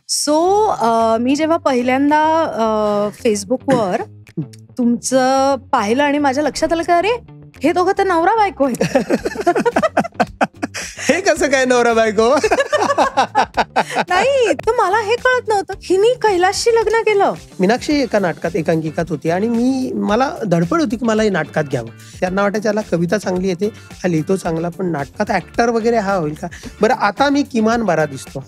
So मी जेव्हा पहिल्यांदा फेसबुकवर तुमचं पाहिलं आणि माझ्या लक्षात आलं का अरे हे दोघं तर नवरा बायको आहेत. हे कसं काय नवरा बायको? नाही तर मला हे कळत नव्हतं हिनी कैलाशशी लग्न केलं. मीनाक्षी एका नाटकात एकांकिकात होती आणि मला धडपड होती की मला हे नाटकात घ्यावं. त्यांना वाटायचं त्याला कविता चांगली येते, हा लिहितो चांगला, पण नाटकात ऍक्टर वगैरे हा होईल का? बरं आता मी किमान बरा दिसतो.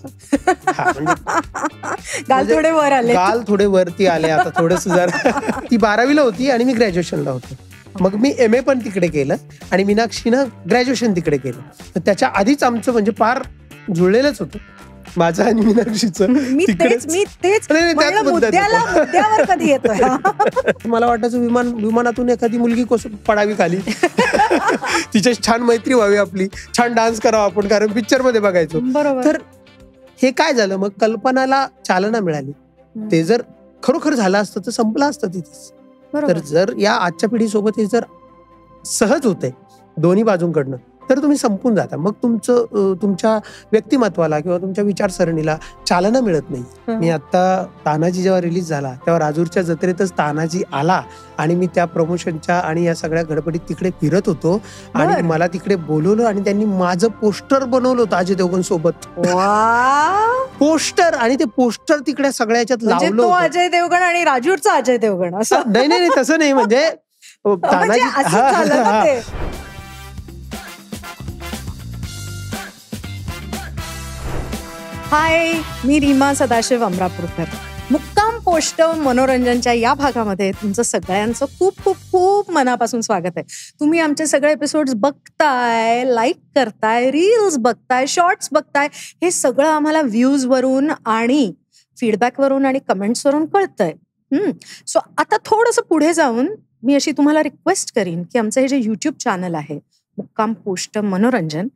गाल थोडे वर आले, गाल थोडे वरती आले आता थोडस जरा. ती 12वीला होती आणि मी ग्रॅज्युएशनला होतो. मग मी MA पण तिकडे केलं आणि मीनाक्षीनं ग्रॅज्युएशन तिकडे केलं. तर त्याच्या आधीच आमचं म्हणजे फार जुळलेलंच होतं माझं आणि मीनाक्षीचं. मला वाटायचं विमानातून एखादी मुलगी पडावी खाली, तिच्याशी छान मैत्री व्हावी आपली, छान डान्स करावा आपण, कारण पिक्चर मध्ये बघायचो. तर हे काय झालं, मग कल्पनाला चालना मिळाली. ते जर खरोखर झालं असतं तर संपलं असतं तिथेच. तर जर या आजच्या पिढीसोबत हे जर सहज होतंय दोन्ही बाजूंकडनं तर तुम्ही संपून जाता. मग तुमच्या व्यक्तिमत्वाला किंवा तुमच्या विचारसरणीला चालना मिळत नाही. मी आता तानाजी जेव्हा रिलीज झाला तेव्हा राजूरच्या जत्रेतच तानाजी आला आणि मी त्या प्रमोशनच्या आणि या सगळ्या गडबडीत तिकडे फिरत होतो आणि मला तिकडे बोलवलं आणि त्यांनी माझं पोस्टर बनवलं होतं अजय देवगण सोबत. पोस्टर, आणि ते पोस्टर तिकडे सगळ्याच्यात लावलं होतं. अजय देवगण आणि राजूरचा अजय देवगण असं? नाही तसं नाही, म्हणजे तानाजी. हाय, मी रीमा सदाशिव अमरापूरकर. मुक्काम पोस्ट मनोरंजनच्या या भागामध्ये तुमचं सगळ्यांचं खूप खूप खूप मनापासून स्वागत आहे. तुम्ही आमचे सगळे एपिसोड्स बघताय, लाईक करताय, रील्स बघताय, शॉर्ट्स बघताय. हे सगळं आम्हाला व्ह्यूजवरून आणि फीडबॅकवरून आणि कमेंट्सवरून कळतंय. सो आता थोडंसं पुढे जाऊन मी अशी तुम्हाला रिक्वेस्ट करीन की आमचं हे जे YouTube चॅनल आहे मुक्काम पोस्ट मनोरंजन,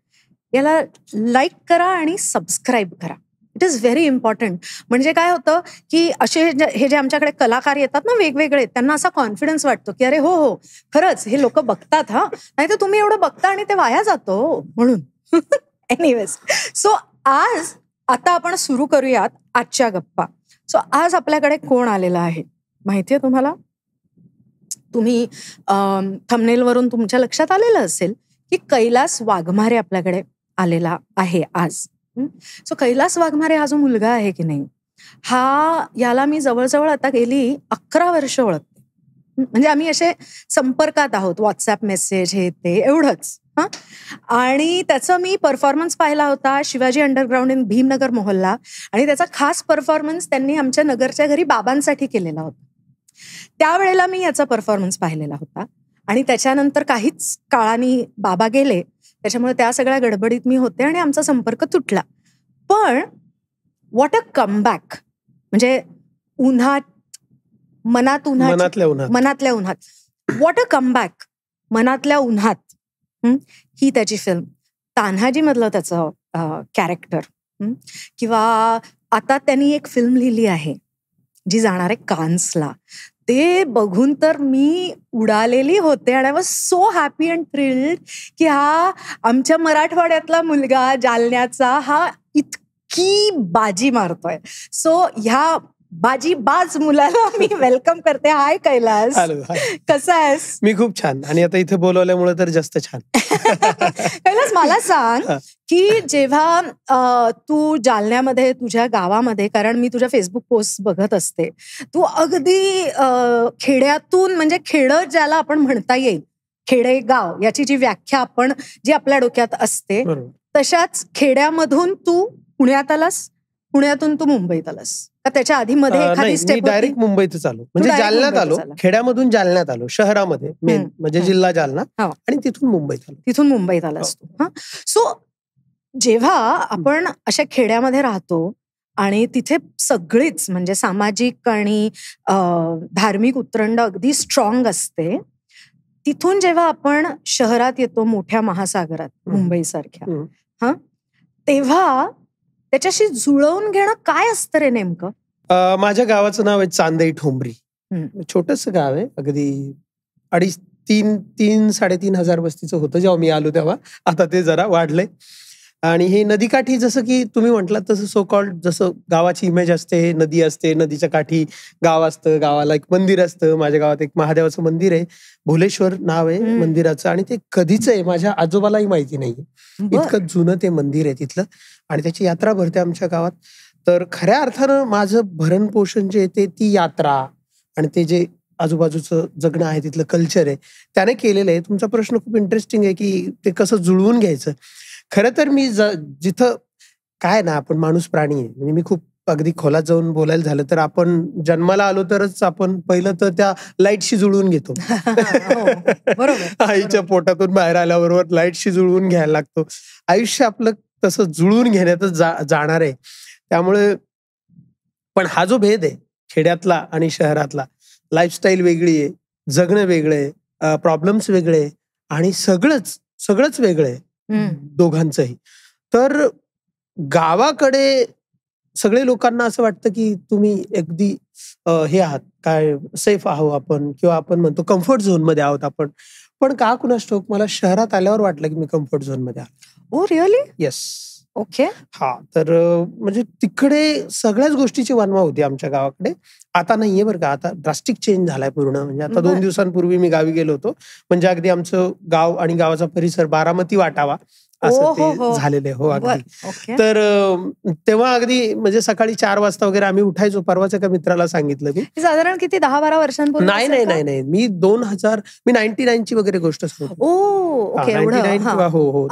याला लाईक करा आणि सबस्क्राईब करा. It is very important. म्हणजे काय होतं की असे हे जे आमच्याकडे कलाकार येतात ना वेगवेगळे, त्यांना असा कॉन्फिडन्स वाटतो की अरे हो खरंच हे लोक बघतात. नाही तर तुम्ही एवढं बघता आणि ते वाया जातो म्हणून. एनिवेज, सो आता आपण सुरू करूयात आजच्या गप्पा. सो आज आपल्याकडे कोण आलेला आहे माहितीये तुम्हाला? तुम्ही थंबनेलवरून तुमच्या लक्षात आलेलं असेल की कैलास वाघमारे आपल्याकडे आलेला आहे आज. सो कैलास वाघमारे हा जो मुलगा आहे की नाही, याला मी जवळजवळ आता गेली 11 वर्ष ओळखते. म्हणजे आम्ही असे संपर्कात आहोत, व्हॉट्सअप मेसेज हे ते एवढंच. आणि त्याचा मी परफॉर्मन्स पाहिला होता शिवाजी अंडरग्राऊंड इन भीमनगर मोहल्ला, आणि त्याचा खास परफॉर्मन्स त्यांनी आमच्या नगरच्या घरी बाबांसाठी केलेला होता. त्यावेळेला मी याचा परफॉर्मन्स पाहिलेला होता आणि त्याच्यानंतर काहीच काळाने बाबा गेले, त्याच्यामुळे त्या सगळ्या गडबडीत मी होते आणि आमचा संपर्क तुटला. पण व्हॉट अ कमबॅक. म्हणजे मनातल्या उन्हात व्हॉट अ कमबॅक. मनातल्या उन्हात ही त्याची फिल्म. तान्हाजी मधलं त्याचं कॅरेक्टर. किंवा आता त्यांनी एक फिल्म लिहिली आहे जी जाणार आहे कान्सला. ते बघून तर मी उडालेली होते आणि I was so happy and thrilled की हा आमच्या मराठवाड्यातला मुलगा जालन्याचा हा इतकी बाजी मारतोय. सो ह्या बाजीबाज मुलाला मी वेलकम करते. हाय कैलास, कसा आहेस? मी खूप छान, आणि आता इथे बोलवल्यामुळे तर जास्त छान. कैलास, मला सांग की जेव्हा तू जालन्यामध्ये तुझ्या गावामध्ये, कारण मी तुझ्या फेसबुक पोस्ट बघत असते, तू अगदी खेड्यातून, म्हणजे खेडं ज्याला आपण म्हणता येईल, खेडेगाव याची जी व्याख्या आपण जी आपल्या डोक्यात असते तशाच खेड्यामधून तू पुण्यात आलास, पुण्यातून तू मुंबईत आलास का त्याच्या आधी मध्ये एखादी स्टेप? डायरेक्ट मुंबईतच आलो, म्हणजे जालन्यात आलो, खेड्यामधून जालन्यात आलो, शहरामध्ये मेन म्हणजे जिल्हा जालना, आणि तिथून मुंबईत आलास तू. सो जेव्हा आपण अशा खेड्यामध्ये राहतो आणि तिथे सगळीच म्हणजे सामाजिक आणि धार्मिक उतरंड अगदी स्ट्रॉंग असते, तिथून जेव्हा आपण शहरात येतो मोठ्या महासागरात मुंबईसारख्या, तेव्हा त्याच्याशी जुळवून घेणं काय असतं रे नेमकं? माझ्या गावाचं नाव आहे चांदई ठोंबरी. छोटस गाव आहे, अगदी 3,500-3,500 वस्तीचं होतं जेव्हा मी आलो तेव्हा. आता ते जरा वाढलंय. आणि हे नदीकाठी जसं की तुम्ही म्हटलात तसं सो कॉल्ड जसं गावाची इमेज असते, नदी असते, नदीच्या काठी गाव असतं, गावाला एक मंदिर असतं. माझ्या गावात एक महादेवाचं मंदिर आहे, भोलेश्वर नाव आहे मंदिराचं, आणि ते कधीच आहे माझ्या आजोबालाही माहिती नाहीये. इतकं जुनं ते मंदिर आहे तिथलं, आणि त्याची यात्रा भरते आमच्या गावात. तर खऱ्या अर्थानं माझं भरण पोषण जे आहे ती यात्रा आणि ते जे आजूबाजूचं जगणं आहे, तिथलं कल्चर आहे, त्याने केलेलं आहे. तुमचा प्रश्न खूप इंटरेस्टिंग आहे की ते कसं जुळवून घ्यायचं. खरं तर मी जिथं काय ना, आपण माणूस प्राणी आहे, म्हणजे मी खूप अगदी खोलात जाऊन बोलायला झालं तर आपण जन्माला आलो तरच आपण पहिलं तर त्या लाईटशी जुळवून घेतो. आईच्या पोटातून बाहेर आल्याबरोबर लाईटशी जुळवून घ्यायला लागतो. आयुष्य आपलं तसं जुळवून घेण्यातच जाणार आहे. त्यामुळे पण हा जो भेद आहे खेड्यातला आणि शहरातला, लाईफस्टाईल वेगळी आहे, जगणं वेगळं आहे, प्रॉब्लेम्स वेगळे आहे, आणि सगळंच वेगळं आहे दोघांचंही. तर गावाकडे सगळे लोकांना असं वाटतं की तुम्ही अगदी हे आहात, काय सेफ आहोत आपण, किंवा आपण म्हणतो कम्फर्ट झोन मध्ये आहोत आपण. पण का कुणास ठाऊक मला शहरात आल्यावर वाटलं की मी कम्फर्ट झोन मध्ये आलो. Oh really? येस. ओके. हा, तर म्हणजे तिकडे सगळ्याच गोष्टीची वानवा होती आमच्या गावाकडे. आता नाहीये बरं का, आता ड्रास्टिक चेंज झालाय पूर्ण. म्हणजे आता 2 दिवसांपूर्वी मी गावी गेलो होतो. म्हणजे अगदी आमचं गाव आणि गावाचा परिसर बारामती वाटावा असं ते झालेलं आहे. हो अगदी. तर तेव्हा अगदी म्हणजे सकाळी 4 वाजता वगैरे आम्ही उठायचो. परवाच एका मित्राला सांगितलं मी. साधारण किती 10-12 वर्षांपूर्वी? नाही, मी 99 ची वगैरे गोष्ट सांगतो. 99 हो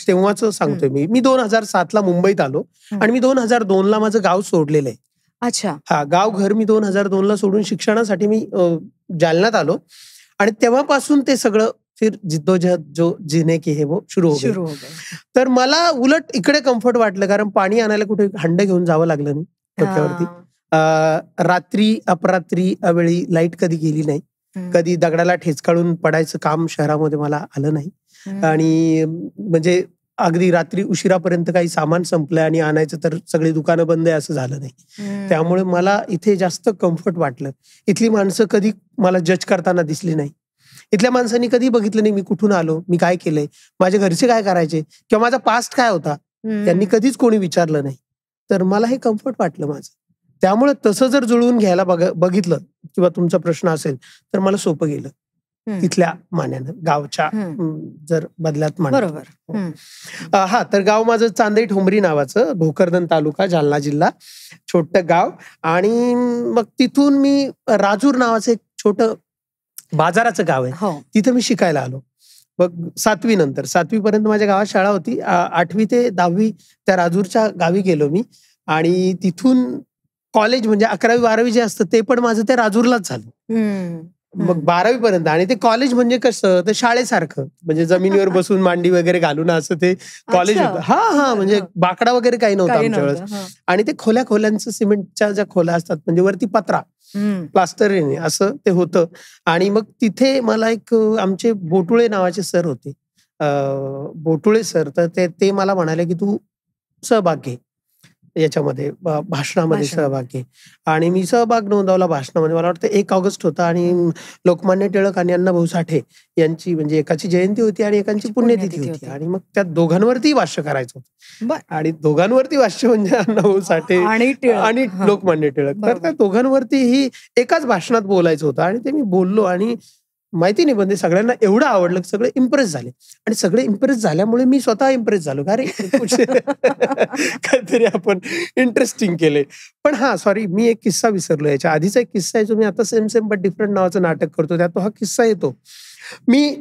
तेव्हाच सांगतोय मी 2007 ला मुंबईत आलो, आणि मी 2002 ला माझं गाव सोडलेलं आहे. अच्छा. हा, गाव घर मी 2002 ला सोडून शिक्षणासाठी मी जालन्यात आलो, आणि तेव्हापासून ते सगळं फिर जिद्दोजहद जो जीने की है वो शुरू हो गई. तर मला उलट इकडे कम्फर्ट वाटलं, कारण पाणी आणायला कुठे हंड घेऊन जावं लागलं नाही डोक्यावरती. रात्री अपरात्री अवेळी लाईट कधी गेली नाही, कधी दगडाला ठेचकाळून पडायचं काम शहरामध्ये मला आलं नाही, आणि म्हणजे अगदी रात्री उशिरापर्यंत काही सामान संपलंय आणि आणायचं तर सगळी दुकानं बंद आहे असं झालं नाही. त्यामुळे मला इथे जास्त कम्फर्ट वाटलं. इथली माणसं कधी मला जज करताना दिसली नाही. इथल्या माणसांनी कधी बघितलं नाही मी कुठून आलो, मी काय केलंय, माझे घरचे काय करायचे, किंवा माझा पास्ट काय होता, त्यांनी कधीच कोणी विचारलं नाही. तर मला हे कम्फर्ट वाटलं माझं. त्यामुळे तसं जर जुळवून घ्यायला बघितलं किंवा तुमचा प्रश्न असेल तर मला सोपं गेलं तिथल्या मान्यानं, गावच्या जर बदल्यात बरोबर. हा, तर गाव माझं चांदई ठोंबरी नावाचं, भोकरदन तालुका, जालना जिल्हा, छोटं गाव. आणि मग तिथून मी राजूर नावाचं एक छोटं बाजाराचं गाव आहे, तिथं मी शिकायला आलो. मग 7वी नंतर 7वी पर्यंत माझ्या गावात शाळा होती. 8वी ते 10वी त्या राजूरच्या गावी गेलो मी, आणि तिथून कॉलेज म्हणजे 11वी 12वी जे असतं ते पण माझं त्या राजूरलाच झालं. मग 12वी पर्यंत. आणि ते कॉलेज म्हणजे कसं, तर शाळेसारखं, म्हणजे जमिनीवर बसून मांडी वगैरे घालून असं ते कॉलेज होतं. हा, म्हणजे बाकडा वगैरे काही नव्हता आमच्या वेळेस. आणि ते खोल्यांचं सिमेंटच्या ज्या खोल्या असतात, म्हणजे वरती पत्रा प्लास्टर असं ते होतं. आणि मग तिथे मला एक आमचे बोटुळे नावाचे सर होते, बोटुळे सर. तर ते मला म्हणाले की तू सहभाग घे याच्यामध्ये, भाषणामध्ये सहभाग घे. आणि मी सहभाग नोंदवला भाषणामध्ये. मला वाटतं 1 ऑगस्ट होता, आणि लोकमान्य टिळक आणि अण्णाभाऊ साठे यांची म्हणजे एकाची जयंती होती आणि एकाची पुण्यतिथी होती. आणि मग त्या दोघांवरती भाष्य करायचं होतं. आणि दोघांवरती भाष्य म्हणजे अण्णाभाऊ साठे आणि लोकमान्य टिळक. तर त्या दोघांवरती ही एकाच भाषणात बोलायचं होतं, आणि ते मी बोललो. आणि माहिती नाही, पण ते सगळ्यांना एवढं आवडलं, सगळे इम्प्रेस झाले. आणि सगळे इम्प्रेस झाल्यामुळे मी स्वतः इम्प्रेस झालो, अरे काहीतरी आपण इंटरेस्टिंग केले. पण हा, सॉरी, मी एक किस्सा विसरलो. याच्या आधीचा एक किस्सा आहे जो मी आता सेम बट डिफरंट नावाचं नाटक करतो, त्यात हा किस्सा येतो. मी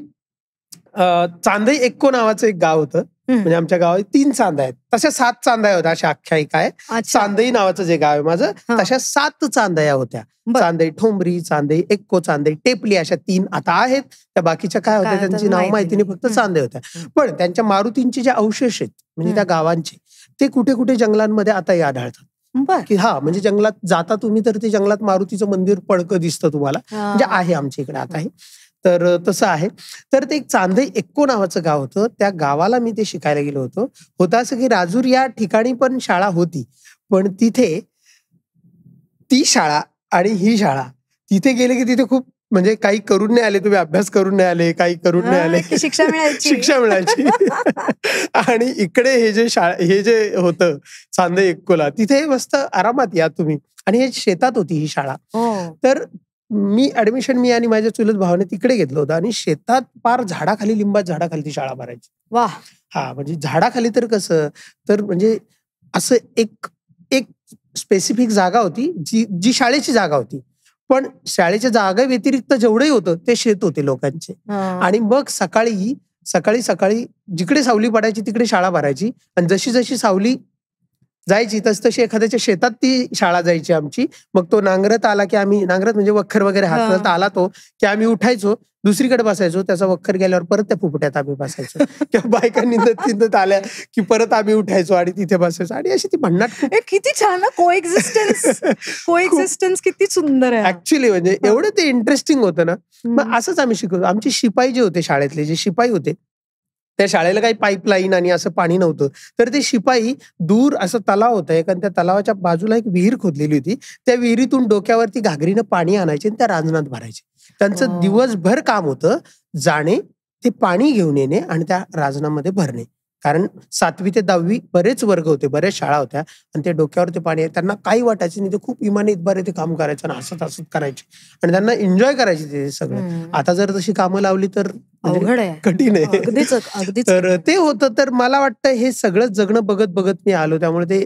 चांदई एक्को नावाचं एक गाव होतं, म्हणजे आमच्या गावात 3 चांदा आहेत, तशा 7 चांदया होत्या, अशी आख्यायिका आहे. चांदई नावाचं जे गाव आहे माझं, तशा 7 चांदया होत्या. चांदई ठोंबरी, चांदई एक्को, चांदई टेपली, अशा 3 आता आहेत. त्या बाकीच्या काय होत्या त्यांची नाव माहिती नाही, फक्त चांदे होत्या. पण त्यांच्या मारुतींचे जे अवशेष आहेत म्हणजे त्या गावांचे, ते कुठे कुठे जंगलांमध्ये आताही आढळतात. की हा, म्हणजे जंगलात जाता तुम्ही तर ते जंगलात मारुतीचं मंदिर पडकं दिसतं तुम्हाला, म्हणजे आहे आमच्या इकडे आताही. तर तसं आहे. तर ते एक चांदई एक्को नावाचं गाव होतं, त्या गावाला मी ते शिकायला गेलो होतो. होतं असं की राजूर या ठिकाणी पण शाळा होती, पण तिथे ती शाळा आणि ही शाळा, तिथे गेले की तिथे खूप म्हणजे काही करून नाही आले तुम्ही, अभ्यास करून नाही आले, काही करून नाही आले, शिक्षा मिळायची. शिक्षा मिळायची. आणि इकडे हे जे होतं चांदे एकोला, तिथे मस्त आरामात या तुम्ही. आणि हे शेतात होती ही शाळा. तर मी आणि माझ्या चुलत भावाने तिकडे घेतलं होतं आणि शेतात पार झाडाखाली, लिंबात झाडाखाली ती शाळा भरायची. वा. हा, म्हणजे झाडाखाली तर कसं, तर म्हणजे असं एक स्पेसिफिक जागा होती जी शाळेची जागा होती. पण शाळेच्या जागा व्यतिरिक्त जेवढंही होतं ते शेत होते लोकांचे. आणि मग सकाळी जिकडे सावली पडायची तिकडे शाळा भरायची. आणि जशी जशी सावली जायची तशी एखाद्याच्या शेतात ती शाळा जायची आमची. मग तो नांगरत आला की आम्ही, नांगरत म्हणजे वखर वगैरे हाकलत आला तो की आम्ही उठायचो, दुसरीकडे बसायचो. त्याचा वखर गेल्यावर परत त्या फुफट्यात आम्ही बसायचो. किंवा बायका निंदत आल्या की परत आम्ही उठायचो आणि तिथे बसायचो. आणि अशी ती भन्नाट. किती छान ना, कोएक्झिस्टन्स किती सुंदर आहे ऍक्च्युली. म्हणजे एवढं ते इंटरेस्टिंग होतं ना. मग असंच आम्ही शिकवतो. आमचे शिपाई जे होते, शाळेतले जे शिपाई होते, त्या शाळेला काही पाईपलाईन आणि असं पाणी नव्हतं. तर ते शिपाई दूर असं तलाव होतं एक, आणि त्या तलावाच्या बाजूला एक विहीर खोदलेली होती. त्या विहिरीतून डोक्यावरती घागरीनं पाणी आणायचे आणि त्या रांजणात भरायचे. त्यांचं दिवसभर काम होतं जाणे, ते पाणी घेऊन येणे आणि त्या रांजणामध्ये भरणे. कारण 7वी ते 10वी बरेच वर्ग होते, बऱ्याच शाळा होत्या. आणि ते डोक्यावर ते पाणी, त्यांना काही वाटायचं नाही. ते खूप इमानीत बरे ते काम करायचं आणि हसत करायचे. आणि त्यांना एन्जॉय करायचे ते सगळं. आता जर तशी कामं लावली तर कठीण आहे. तर ते होतं. तर मला वाटतं हे सगळं जगणं बघत मी आलो. त्यामुळे ते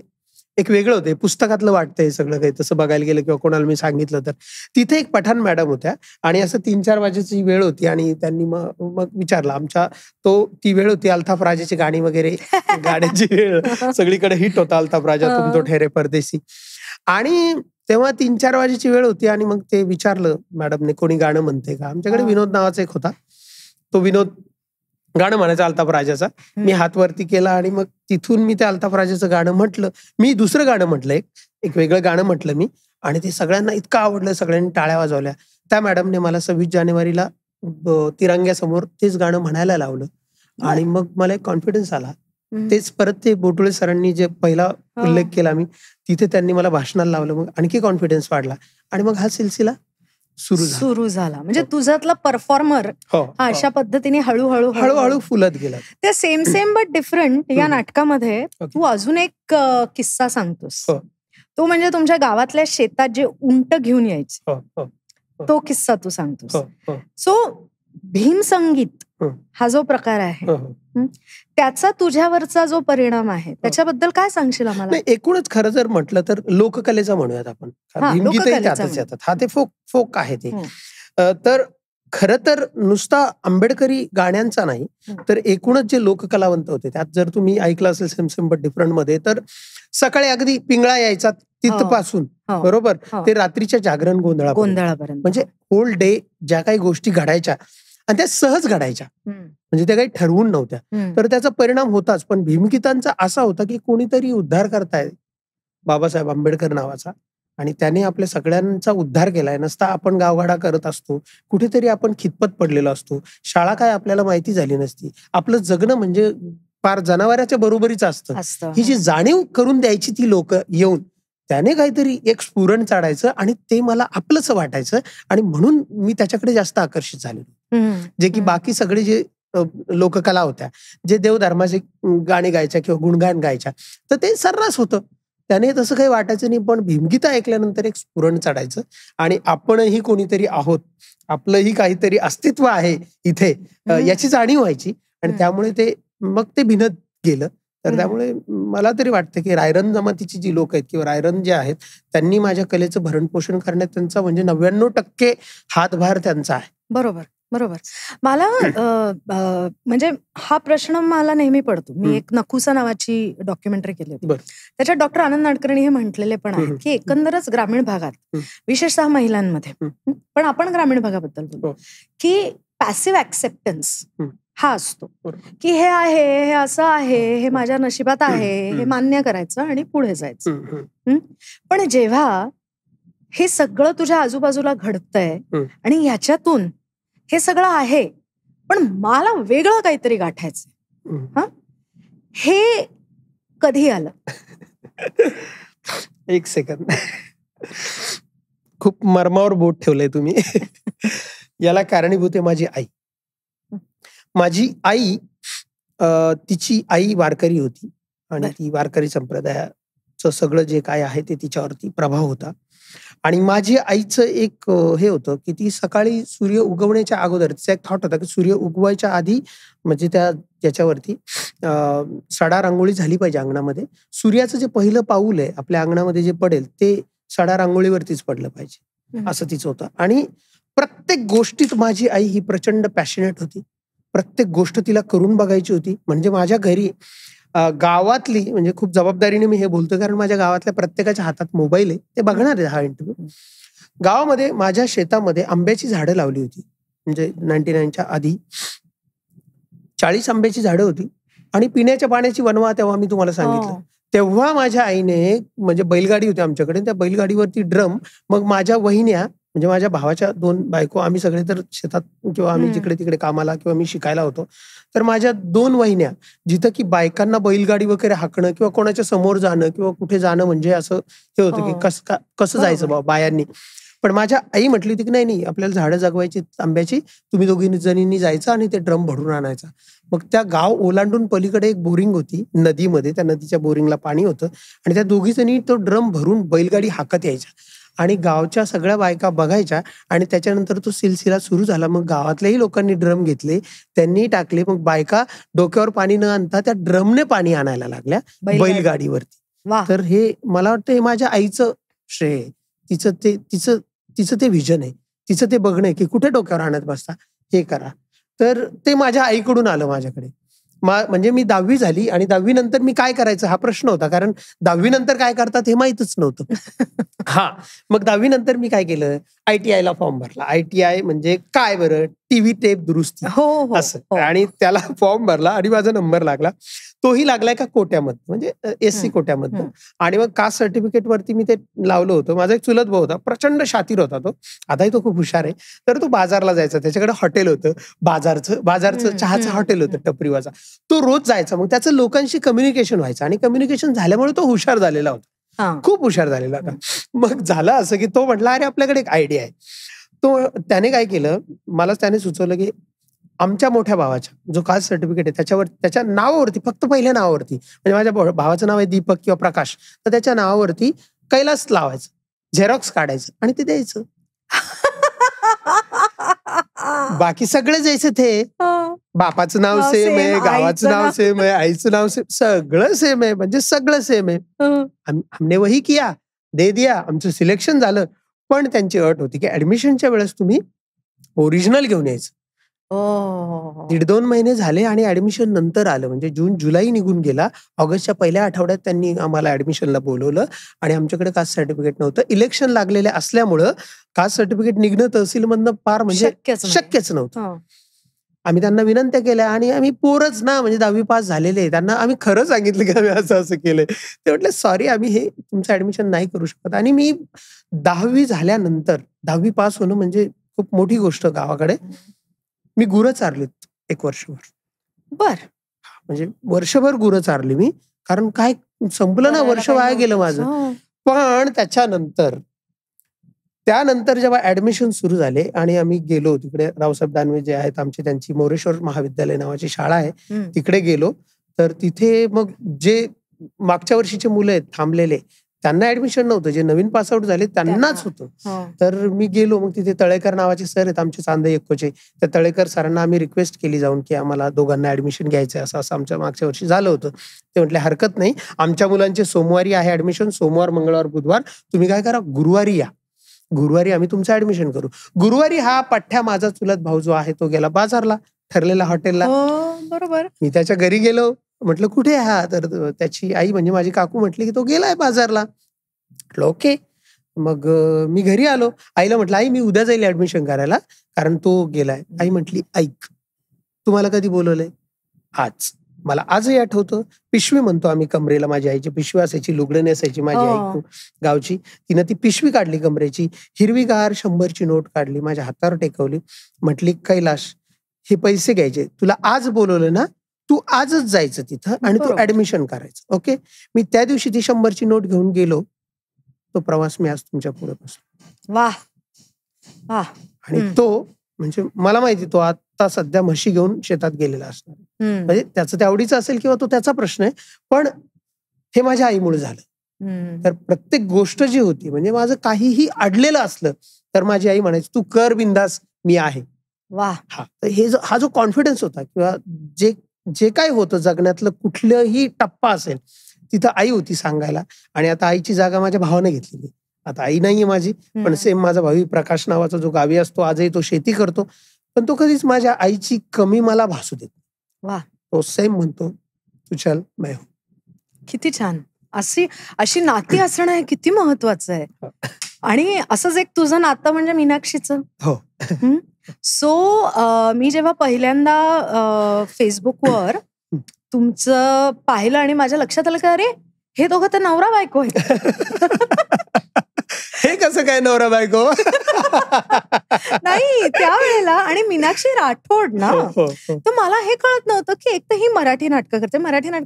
एक वेगळं होतं. पुस्तकातलं वाटतं हे सगळं काही, तसं बघायला गेलं किंवा कोणाला मी सांगितलं तर. तिथे एक पठाण मॅडम होत्या आणि असं 3-4 वाजेची वेळ होती. आणि त्यांनी मग विचारलं, ती वेळ होती अल्ताफ राजाची गाणी वगैरे, गाण्याची वेळ सगळीकडे हिट होता अल्ताफ राजा तुम तो ठहरे परदेसी. आणि तेव्हा 3-4 वाजेची वेळ होती. आणि मग ते विचारलं मॅडमने, कोणी गाणं म्हणते का. आमच्याकडे विनोद नावाचा एक होता, तो विनोद गाणं म्हणायचं अल्ताफ राजाचा. मी हात वरती केला आणि मग तिथून मी त्या अल्ताफ राजाचं गाणं म्हटलं. मी दुसरं गाणं म्हटलं, एक वेगळं गाणं म्हटलं मी. आणि ते सगळ्यांना इतकं आवडलं, सगळ्यांनी टाळ्या वाजवल्या. त्या मॅडमने मला 26 जानेवारीला तिरंग्यासमोर तेच गाणं म्हणायला लावलं. आणि मग मला एक कॉन्फिडन्स आला. तेच परत ते बोटुळे सरांनी जे पहिला उल्लेख केला मी, तिथे त्यांनी मला भाषणाला लावलं. मग आणखी कॉन्फिडन्स वाढला आणि मग हा सिलसिला सुरू झाला. म्हणजे तुझ्यातला परफॉर्मर अशा पद्धतीने हळूहळू फुलत गेला. त्या सेम बट डिफरंट या नाटकामध्ये तू अजून एक किस्सा सांगतोस. तो म्हणजे तुमच्या गावातल्या शेतात जे उंट घेऊन यायचे, तो किस्सा तू सांगतोस. सो भीमसंगीत हा जो प्रकार आहे, त्याचा तुझ्यावरचा जो परिणाम आहे त्याच्याबद्दल काय सांगशील आम्हाला? एकूणच खरं जर म्हटलं तर लोककलेचा म्हणूयात आपण. भीमगीतही त्यातच येतात. हा, ते फोक आहे ते. तर खरं तर नुसता आंबेडकरी गाण्यांचा नाही, तर एकूणच जे लोककलावंत होते त्यात जर तुम्ही ऐकलं असेल सेम बट डिफरंट मध्ये, तर सकाळी अगदी पिंगळा यायचा तिथपासून बरोबर ते रात्रीच्या जागरण गोंधळापर्यंत, म्हणजे होल डे ज्या काही गोष्टी घडायच्या आणि त्या सहज घडायच्या, म्हणजे त्या काही ठरवून नव्हत्या. तर त्याचा परिणाम होताच. पण भीमगीतांचा असा होता की कोणीतरी उद्धार करताय, बाबासाहेब आंबेडकर नावाचा, आणि त्याने आपल्या सगळ्यांचा उद्धार केलाय. नसता आपण गावगाडा करत असतो, कुठेतरी आपण खितपत पडलेलो असतो, शाळा काय आपल्याला माहिती झाली नसती, आपलं जगणं म्हणजे फार जनावराच्या बरोबरीच असतं. ही जी जाणीव करून द्यायची ती लोक येऊन, त्याने काहीतरी एक स्फुरण चाडायचं आणि ते मला आपलंच वाटायचं. आणि म्हणून मी त्याच्याकडे जास्त आकर्षित झाले. जे की बाकी सगळे जे लोककला होत्या, जे देवधर्माचे गाणे गायच्या किंवा गुणगान गायच्या, तर ते सर्रास होतं. त्याने तसं काही वाटायचं नाही. पण भीमगीता ऐकल्यानंतर एक स्फुरण चढायचं आणि आपणही कोणीतरी आहोत, आपलंही काहीतरी अस्तित्व आहे इथे, याची जाणीव व्हायची. आणि त्यामुळे ते भिनत गेलं. तर त्यामुळे मला तरी वाटतं की रायरन जमातीची जी लोक आहेत किंवा रायरन जे आहेत, त्यांनी माझ्या कलेचं भरणपोषण करण्यात त्यांचा म्हणजे 99% हातभार त्यांचा आहे. बरोबर. मला म्हणजे हा प्रश्न मला नेहमी पडतो. मी एक नकुसा नावाची डॉक्युमेंटरी केली होती. त्याच्यात डॉक्टर आनंद नाडकर्णी हे म्हटलेले पण आहेत की एकंदरच ग्रामीण भागात, विशेषतः महिलांमध्ये, पण आपण ग्रामीण भागाबद्दल बोलतो, की पॅसिव्ह ऍक्सेप्टन्स हा असतो की हे आहे, हे असं आहे, हे माझ्या नशिबात आहे, हे मान्य करायचं आणि पुढे जायचं. पण जेव्हा हे सगळं तुझ्या आजूबाजूला घडतंय आणि ह्याच्यातून हे सगळं आहे, पण मला वेगळं काहीतरी गाठायचं, हे कधी आलं? एक सेकंद, खूप मर्मावर बोट ठेवलंय तुम्ही. याला कारणीभूत आहे माझी आई. माझी आई तिची आई वारकरी होती आणि ती वारकरी संप्रदायाचं सगळं जे काय आहे ते तिच्यावरती प्रभाव होता. आणि माझ्या आईचं एक हे होतं की ती सकाळी सूर्य उगवण्याच्या अगोदर तिचा एक थॉट होता की सूर्य उगवायच्या आधी म्हणजे त्याच्यावरती सडा रांगोळी झाली पाहिजे अंगणामध्ये. सूर्याचं जे पहिलं पाऊल आहे आपल्या अंगणामध्ये जे पडेल ते सडा रांगोळीवरतीच पडलं पाहिजे असं तिचं होतं. आणि प्रत्येक गोष्टीत माझी आई ही प्रचंड पॅशनेट होती. प्रत्येक गोष्ट तिला करून बघायची होती. म्हणजे माझ्या घरी गावातली म्हणजे खूप जबाबदारीने मी हे बोलतो कारण माझ्या गावातल्या प्रत्येकाच्या हातात मोबाईल आहे. ते बघणार आहे हा इंटरव्ह्यू. गावामध्ये माझ्या शेतामध्ये आंब्याची झाडं लावली होती. म्हणजे 99च्या आधी 40 आंब्याची झाडं होती आणि पिण्याच्या पाण्याची वनवा तेव्हा मी तुम्हाला सांगितलं. तेव्हा माझ्या आईने म्हणजे बैलगाडी होती आमच्याकडे. त्या बैलगाडीवरती ड्रम मग माझ्या वहिन्या म्हणजे माझ्या भावाच्या 2 बायको आम्ही सगळे तर शेतात किंवा आम्ही जिकडे तिकडे कामाला किंवा मी शिकायला होतो. तर माझ्या 2 वहिन्या जिथं की बायकांना बैलगाडी वगैरे हाकणं किंवा कोणाच्या समोर जाणं किंवा कुठे जाणं म्हणजे असं हे होतं की कसं जायचं बाबा बायांनी. पण माझ्या आई म्हटली होती की नाही आपल्याला झाडं जगवायची आंब्याची, तुम्ही दोघी जणींनी जायचं आणि ते ड्रम भरून आणायचा. मग त्या गाव ओलांडून पलीकडे एक बोरिंग होती नदीमध्ये. त्या नदीच्या बोरिंगला पाणी होतं आणि त्या दोघी जणी तो ड्रम भरून बैलगाडी हाकत यायच्या आणि गावच्या सगळ्या बायका बघायच्या. आणि त्याच्यानंतर तो सिलसिला सुरू झाला. मग गावातल्याही लोकांनी ड्रम घेतले, त्यांनी टाकले. मग बायका डोक्यावर पाणी न आणता त्या ड्रमने पाणी आणायला लागल्या बैलगाडीवरती. तर हे मला वाटतं हे माझ्या आईचं श्रेय आहे. तिचं ते व्हिजन आहे, तिचं ते बघणं आहे की कुठे डोक्यावर आणत बसता, हे करा. तर ते माझ्या आईकडून आलं माझ्याकडे. म्हणजे मी 10वी झाली आणि 10वी नंतर मी काय करायचं हा प्रश्न होता कारण 10वी नंतर काय करतात हे माहितच नव्हतं. मग 10वी नंतर मी काय केलं, ITI ला फॉर्म भरला. ITI म्हणजे काय बरं, टीव्ही टेप दुरुस्ती असं. आणि त्याला फॉर्म भरला आणि माझा नंबर लागला. तोही लागलाय का कोट्यामध्ये म्हणजे SC कोट्यामध्ये. आणि मग कास्ट सर्टिफिकेट वरती मी ते लावलं होतं. माझा एक चुलत भाऊ होता, प्रचंड शातीर होता तो, आताही तो खूप हुशार आहे. तर तो बाजारला जायचा, त्याच्याकडे हॉटेल होतं बाजारचं चहाचं हॉटेल होतं टपरीवाचा. तो रोज जायचा. मग त्याचं लोकांशी कम्युनिकेशन व्हायचं आणि कम्युनिकेशन झाल्यामुळे तो हुशार झालेला होता, खूप हुशार झालेला होता. मग झालं असं की तो म्हटला अरे आपल्याकडे एक आयडिया आहे. त्याने काय केलं, मला त्याने सुचवलं की आमच्या मोठ्या भावाच्या जो कास्ट सर्टिफिकेट आहे त्याच्यावर त्याच्या नावावरती फक्त पहिल्या नावावरती म्हणजे माझ्या भावाचं नाव आहे दीपक किंवा प्रकाश, तर त्याच्या नावावरती कैलास लावायचं, झेरॉक्स काढायचं आणि ते द्यायचं. बाकी सगळे जायचं ते बापाचं नाव सेम आहे, गावाचं नाव सेम आहे, आईचं नाव सेम, सगळं सेम आहे. म्हणजे सगळं सेम आहे. हमने वही किया, दे दिया, आमचं सिलेक्शन झालं. पण त्यांची अट होती की ऍडमिशनच्या वेळेस तुम्ही ओरिजिनल घेऊन यायचं. 1.5-2 महिने झाले आणि ऍडमिशन नंतर आलं. म्हणजे जून जुलै निघून गेला. ऑगस्टच्या पहिल्या आठवड्यात त्यांनी आम्हाला ऍडमिशनला बोलवलं आणि आमच्याकडे कास्ट सर्टिफिकेट नव्हतं. इलेक्शन लागलेले असल्यामुळं कास्ट सर्टिफिकेट निघणं तहसीलमधनं फार म्हणजे शक्यच नव्हतं. आम्ही त्यांना विनंत्या केल्या आणि आम्ही पोरच ना म्हणजे 10वी पास झालेले, त्यांना आम्ही खरं सांगितलं की आम्ही असं केलंय. ते म्हटले सॉरी आम्ही हे तुमचं ऍडमिशन नाही करू शकत. आणि मी 10वी झाल्यानंतर 10वी पास होणं म्हणजे खूप मोठी गोष्ट गावाकडे. मी गुरं चारलीत 1 वर्षभर. म्हणजे वर्षभर गुरं चारली मी, कारण काय संपलं ना, वर्ष वाया गेलं माझं. पण त्यानंतर जेव्हा ऍडमिशन सुरू झाले आणि आम्ही गेलो तिकडे, रावसाहेब दानवे जे आहेत आमचे, त्यांची मोरेश्वर महाविद्यालय नावाची शाळा आहे, तिकडे गेलो. तर तिथे मग जे मागच्या वर्षीचे मुलं आहेत थांबलेले त्यांना ऍडमिशन नव्हतं, जे नवीन पासआउट झाले त्यांनाच होतं. तर मी गेलो. मग तिथे तळेकर नावाचे सर आहेत आमचे चांदई एक्कोचे, त्या तळेकर सरांना आम्ही रिक्वेस्ट केली जाऊन की आम्हाला दोघांना ऍडमिशन घ्यायचं असं आमच्या मागच्या वर्षी झालं होतं. ते म्हटले हरकत नाही, आमच्या मुलांचे सोमवारी आहे ऍडमिशन, सोमवार मंगळवार बुधवार, तुम्ही काय करा गुरुवारी या, गुरुवारी आम्ही तुमचं ऍडमिशन करू. गुरुवारी हा पठ्ठ्या माझा चुलत भाऊ जो आहे तो गेला बाजारला, ठरलेल्या हॉटेलला. बरोबर. मी त्याच्या घरी गेलो. म्हटलं कुठे हा, तर त्याची आई म्हणजे माझी काकू म्हटली की तो गेलाय बाजारला. म्हटलं ओके. मग मी घरी आलो. आईला म्हटलं आई मी उद्या जाईल ऍडमिशन करायला कारण तो गेलाय. आई म्हटली ऐक, तुम्हाला कधी बोलवलंय? आज. मला आजही आठवतं. पिशवी म्हणतो आम्ही कमरेला, माझी आईची पिशवी असायची, लुगडं नेसायची माझी आई गावची. तिनं ती पिशवी काढली कमरेची, हिरवीगार 100ची नोट काढली, माझ्या हातावर टेकवली. म्हटली कैलाश हे पैसे घ्यायचे, तुला आज बोलवलं ना, तू आजच जायचं तिथं आणि तू ऍडमिशन करायचं. ओके. मी त्या दिवशी ती 100ची नोट घेऊन गेलो. तो प्रवास मी आज तुमच्या पुढे बसलो. वाह. आणि तो म्हणजे मला माहिती तो आता सध्या म्हशी घेऊन शेतात गेलेला असणार, म्हणजे त्याचं आवडीचं असेल किंवा तो त्याचा प्रश्न आहे, पण हे माझ्या आईमुळे झालं. तर प्रत्येक गोष्ट जी होती, म्हणजे माझं काहीही अडलेलं असलं तर माझी आई म्हणायची तू कर बिंदास, मी आहे. वा. हा जो कॉन्फिडन्स होता किंवा जे काय होतं जगण्यातलं कुठलंही टप्पा असेल तिथं आई होती सांगायला. आणि आता आईची जागा माझ्या भावाने घेतलेली. आता आई नाहीये माझी, पण सेम माझा भाऊ प्रकाश नावाचा जो गावी असतो आजही तो शेती करतो, पण तो कधीच माझ्या आईची कमी मला भासू देत. वा. तो सेम म्हणतो तू चल मैं हूं. किती छान. अशी नाती असणं हे किती महत्वाचं आहे. आणि असंच एक तुझं नातं म्हणजे मीनाक्षीचं. हो. सो मी जेव्हा पहिल्यांदा फेसबुकवर तुमचं पाहिलं आणि माझ्या लक्षात आलं का अरे हे दोघं तर नवरा बायको आहे. हे कसं काय नवरा बायको? नाही त्यावेळेला. आणि मीनाक्षी राठोड ना, तर मला हे कळत नव्हतं की एक तर ही मराठी नाटकं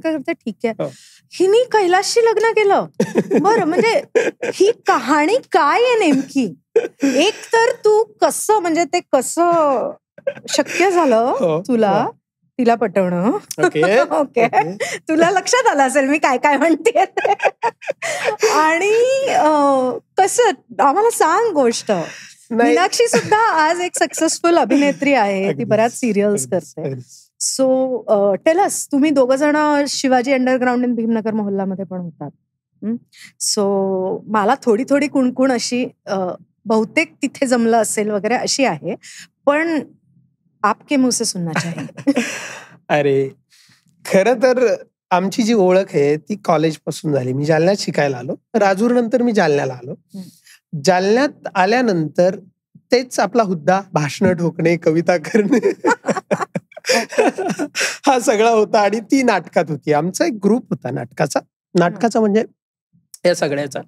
करते ठीक आहे, हिनी कैलाशशी लग्न केलं. बरं, म्हणजे ही कहाणी काय आहे नेमकी? एक तर तू कसं, म्हणजे ते कसं शक्य झालं तुला तिला पटवणं? ओके, तुला लक्षात आलं असेल मी काय काय म्हणते. आणि कसं आम्हाला सांग गोष्ट. मीनाक्षी सुद्धा आज एक सक्सेसफुल अभिनेत्री आहे, ती बऱ्याच सिरियल्स करते. सो टेल अस, तुम्ही दोघं जण शिवाजी अंडरग्राऊंड इन भीमनगर मोहल्लामध्ये पण होतात. सो मला थोडी थोडी कुणकुण अशी बहुतेक तिथे जमलं असेल वगैरे अशी आहे, पण आपके मुंह से सुनना चाहिए. अरे खरं तर आमची जी ओळख आहे ती कॉलेज पासून झाली. मी जालन्यात शिकायला आलो, राजूर नंतर मी जालन्याला आलो. जालन्यात आल्यानंतर तेच आपला हुद्दा, भाषणं ठोकणे, कविता करणे हा सगळा होता. आणि ती नाटकात होती. आमचा एक ग्रुप होता नाटकाचा म्हणजे या सगळ्याचा.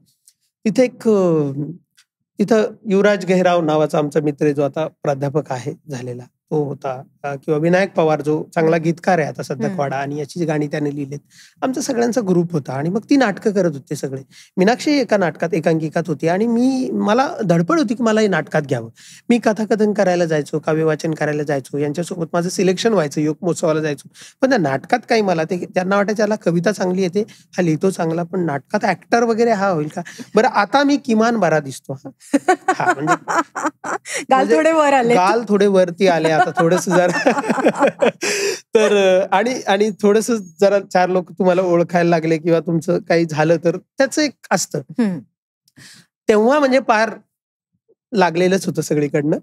तिथं युवराज गेहराव नावाचा आमचा मित्र जो आता प्राध्यापक आहे झालेला तो होता, किंवा विनायक पवार जो चांगला गीतकार आहे आता सध्या क्वाडा, आणि याची जी गाणी त्याने लिहिलेत. आमचा सगळ्यांचा ग्रुप होता आणि मग ती नाटकं करत होते सगळे. मीनाक्षी एका नाटकात एकांकिकात होती आणि मला धडपड होती की मला हे नाटकात घ्यावं. मी कथाकथन करायला जायचो, काव्य वाचन करायला जायचो, यांच्यासोबत माझं सिलेक्शन व्हायचं, योग महोत्सवाला जायचो. पण त्या नाटकात काही मला त्यांना वाटायचं याला कविता चांगली येते, हा लिहितो चांगला, पण नाटकात ऍक्टर वगैरे हा होईल का? बरं आता मी किमान बरा दिसतो. हा म्हणजे गाल थोडे वरती आले आता थोडस जरा. तर आणि थोडस जरा चार लोक तुम्हाला ओळखायला लागले किंवा तुमचं काही झालं तर त्याचं एक असतं. तेव्हा म्हणजे पार लागलेलंच होतं सगळीकडनं.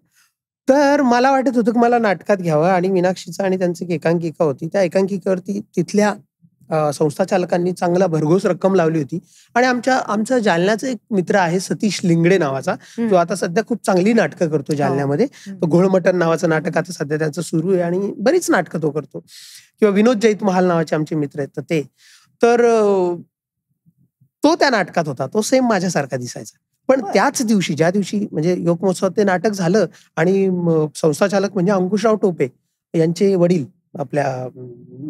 तर मला वाटत होतं की मला नाटकात घ्यावं. आणि मीनाक्षीचा आणि त्यांची एक एकांकिका होती, त्या एकांकिकेवरती तिथल्या संस्था चालकांनी चांगला भरघोस रक्कम लावली होती. आणि आमचा जालन्याचा एक मित्र आहे सतीश लिंगडे नावाचा, जो आता सध्या खूप चांगली नाटकं करतो जालन्यामध्ये. तो घोळमटण नावाचं नाटक आता सध्या त्याचं सुरू आहे आणि बरीच नाटकं तो करतो. किंवा विनोद जैत महाल नावाचे आमचे मित्र आहेत तर तो त्या नाटकात होता. तो सेम माझ्यासारखा दिसायचा. पण त्याच दिवशी, ज्या दिवशी म्हणजे योग महोत्सवात ते नाटक झालं आणि संस्था चालक म्हणजे अंकुशराव टोपे यांचे वडील, आपल्या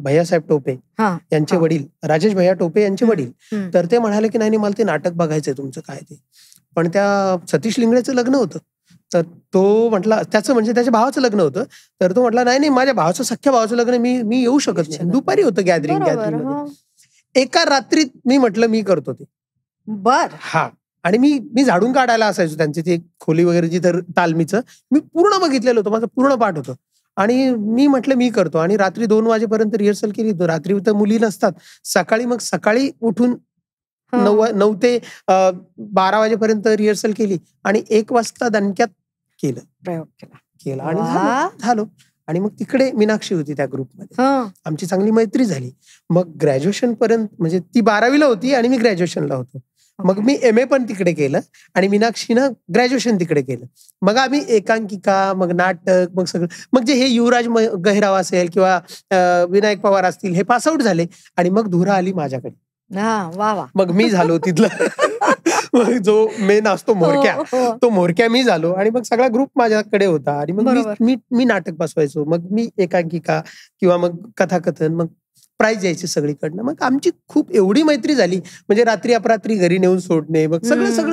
भैयासाहेब टोपे यांचे वडील, राजेश भैया टोपे यांचे वडील, तर ते म्हणाले की नाही मला ते नाटक बघायचंय तुमचं काय ते. पण त्या सतीश लिंगडेचं लग्न होतं. तर तो म्हटला, त्याचं म्हणजे त्याच्या भावाचं लग्न होतं, तर तो म्हटला नाही माझ्या भावाचं, सख्या भावाचं लग्न, मी येऊ शकत नाही. दुपारी होतं गॅदरिंग मध्ये. एका रात्रीत मी म्हटलं मी करतो ते. हा. आणि मी झाडून काढायला असायचो त्यांची ती खोली वगैरे जिथं तालमीचं, मी पूर्ण बघितलेलं होतं, माझं पूर्ण पाठ होतं. आणि मी म्हटलं मी करतो. आणि रात्री 2 वाजेपर्यंत रिहर्सल केली. रात्री तर मुली नसतात, सकाळी उठून 9 ते 12 वाजेपर्यंत रिहर्सल केली आणि 1 वाजता दणक्यात केलं, प्रयोग केला आणि झालो. आणि मग तिकडे मीनाक्षी होती त्या ग्रुपमध्ये, आमची चांगली मैत्री झाली. मग ग्रॅज्युएशन पर्यंत, म्हणजे ती 12वीला होती आणि मी ग्रॅज्युएशनला होतो. मग मी MA पण तिकडे केलं आणि मीनाक्षीनं ग्रॅज्युएशन तिकडे केलं. मग आम्ही एकांकिका, मग नाटक, मग सगळं, मग जे हे युवराज गहिराव असेल किंवा विनायक पवार असतील, हे पासआउट झाले आणि मग धुरा आली माझ्याकडे. मग मी झालो तिथला मग जो मेन असतो म्होरक्या, तो म्होरक्या मी झालो. आणि मग सगळा ग्रुप माझ्याकडे होता आणि मग मी नाटक बसवायचो. मग मी एकांकिका किंवा मग कथाकथन, मग प्राईज यायची सगळीकडनं. मग आमची खूप एवढी मैत्री झाली, म्हणजे रात्री अपरात्री घरी नेऊन सोडणे, मग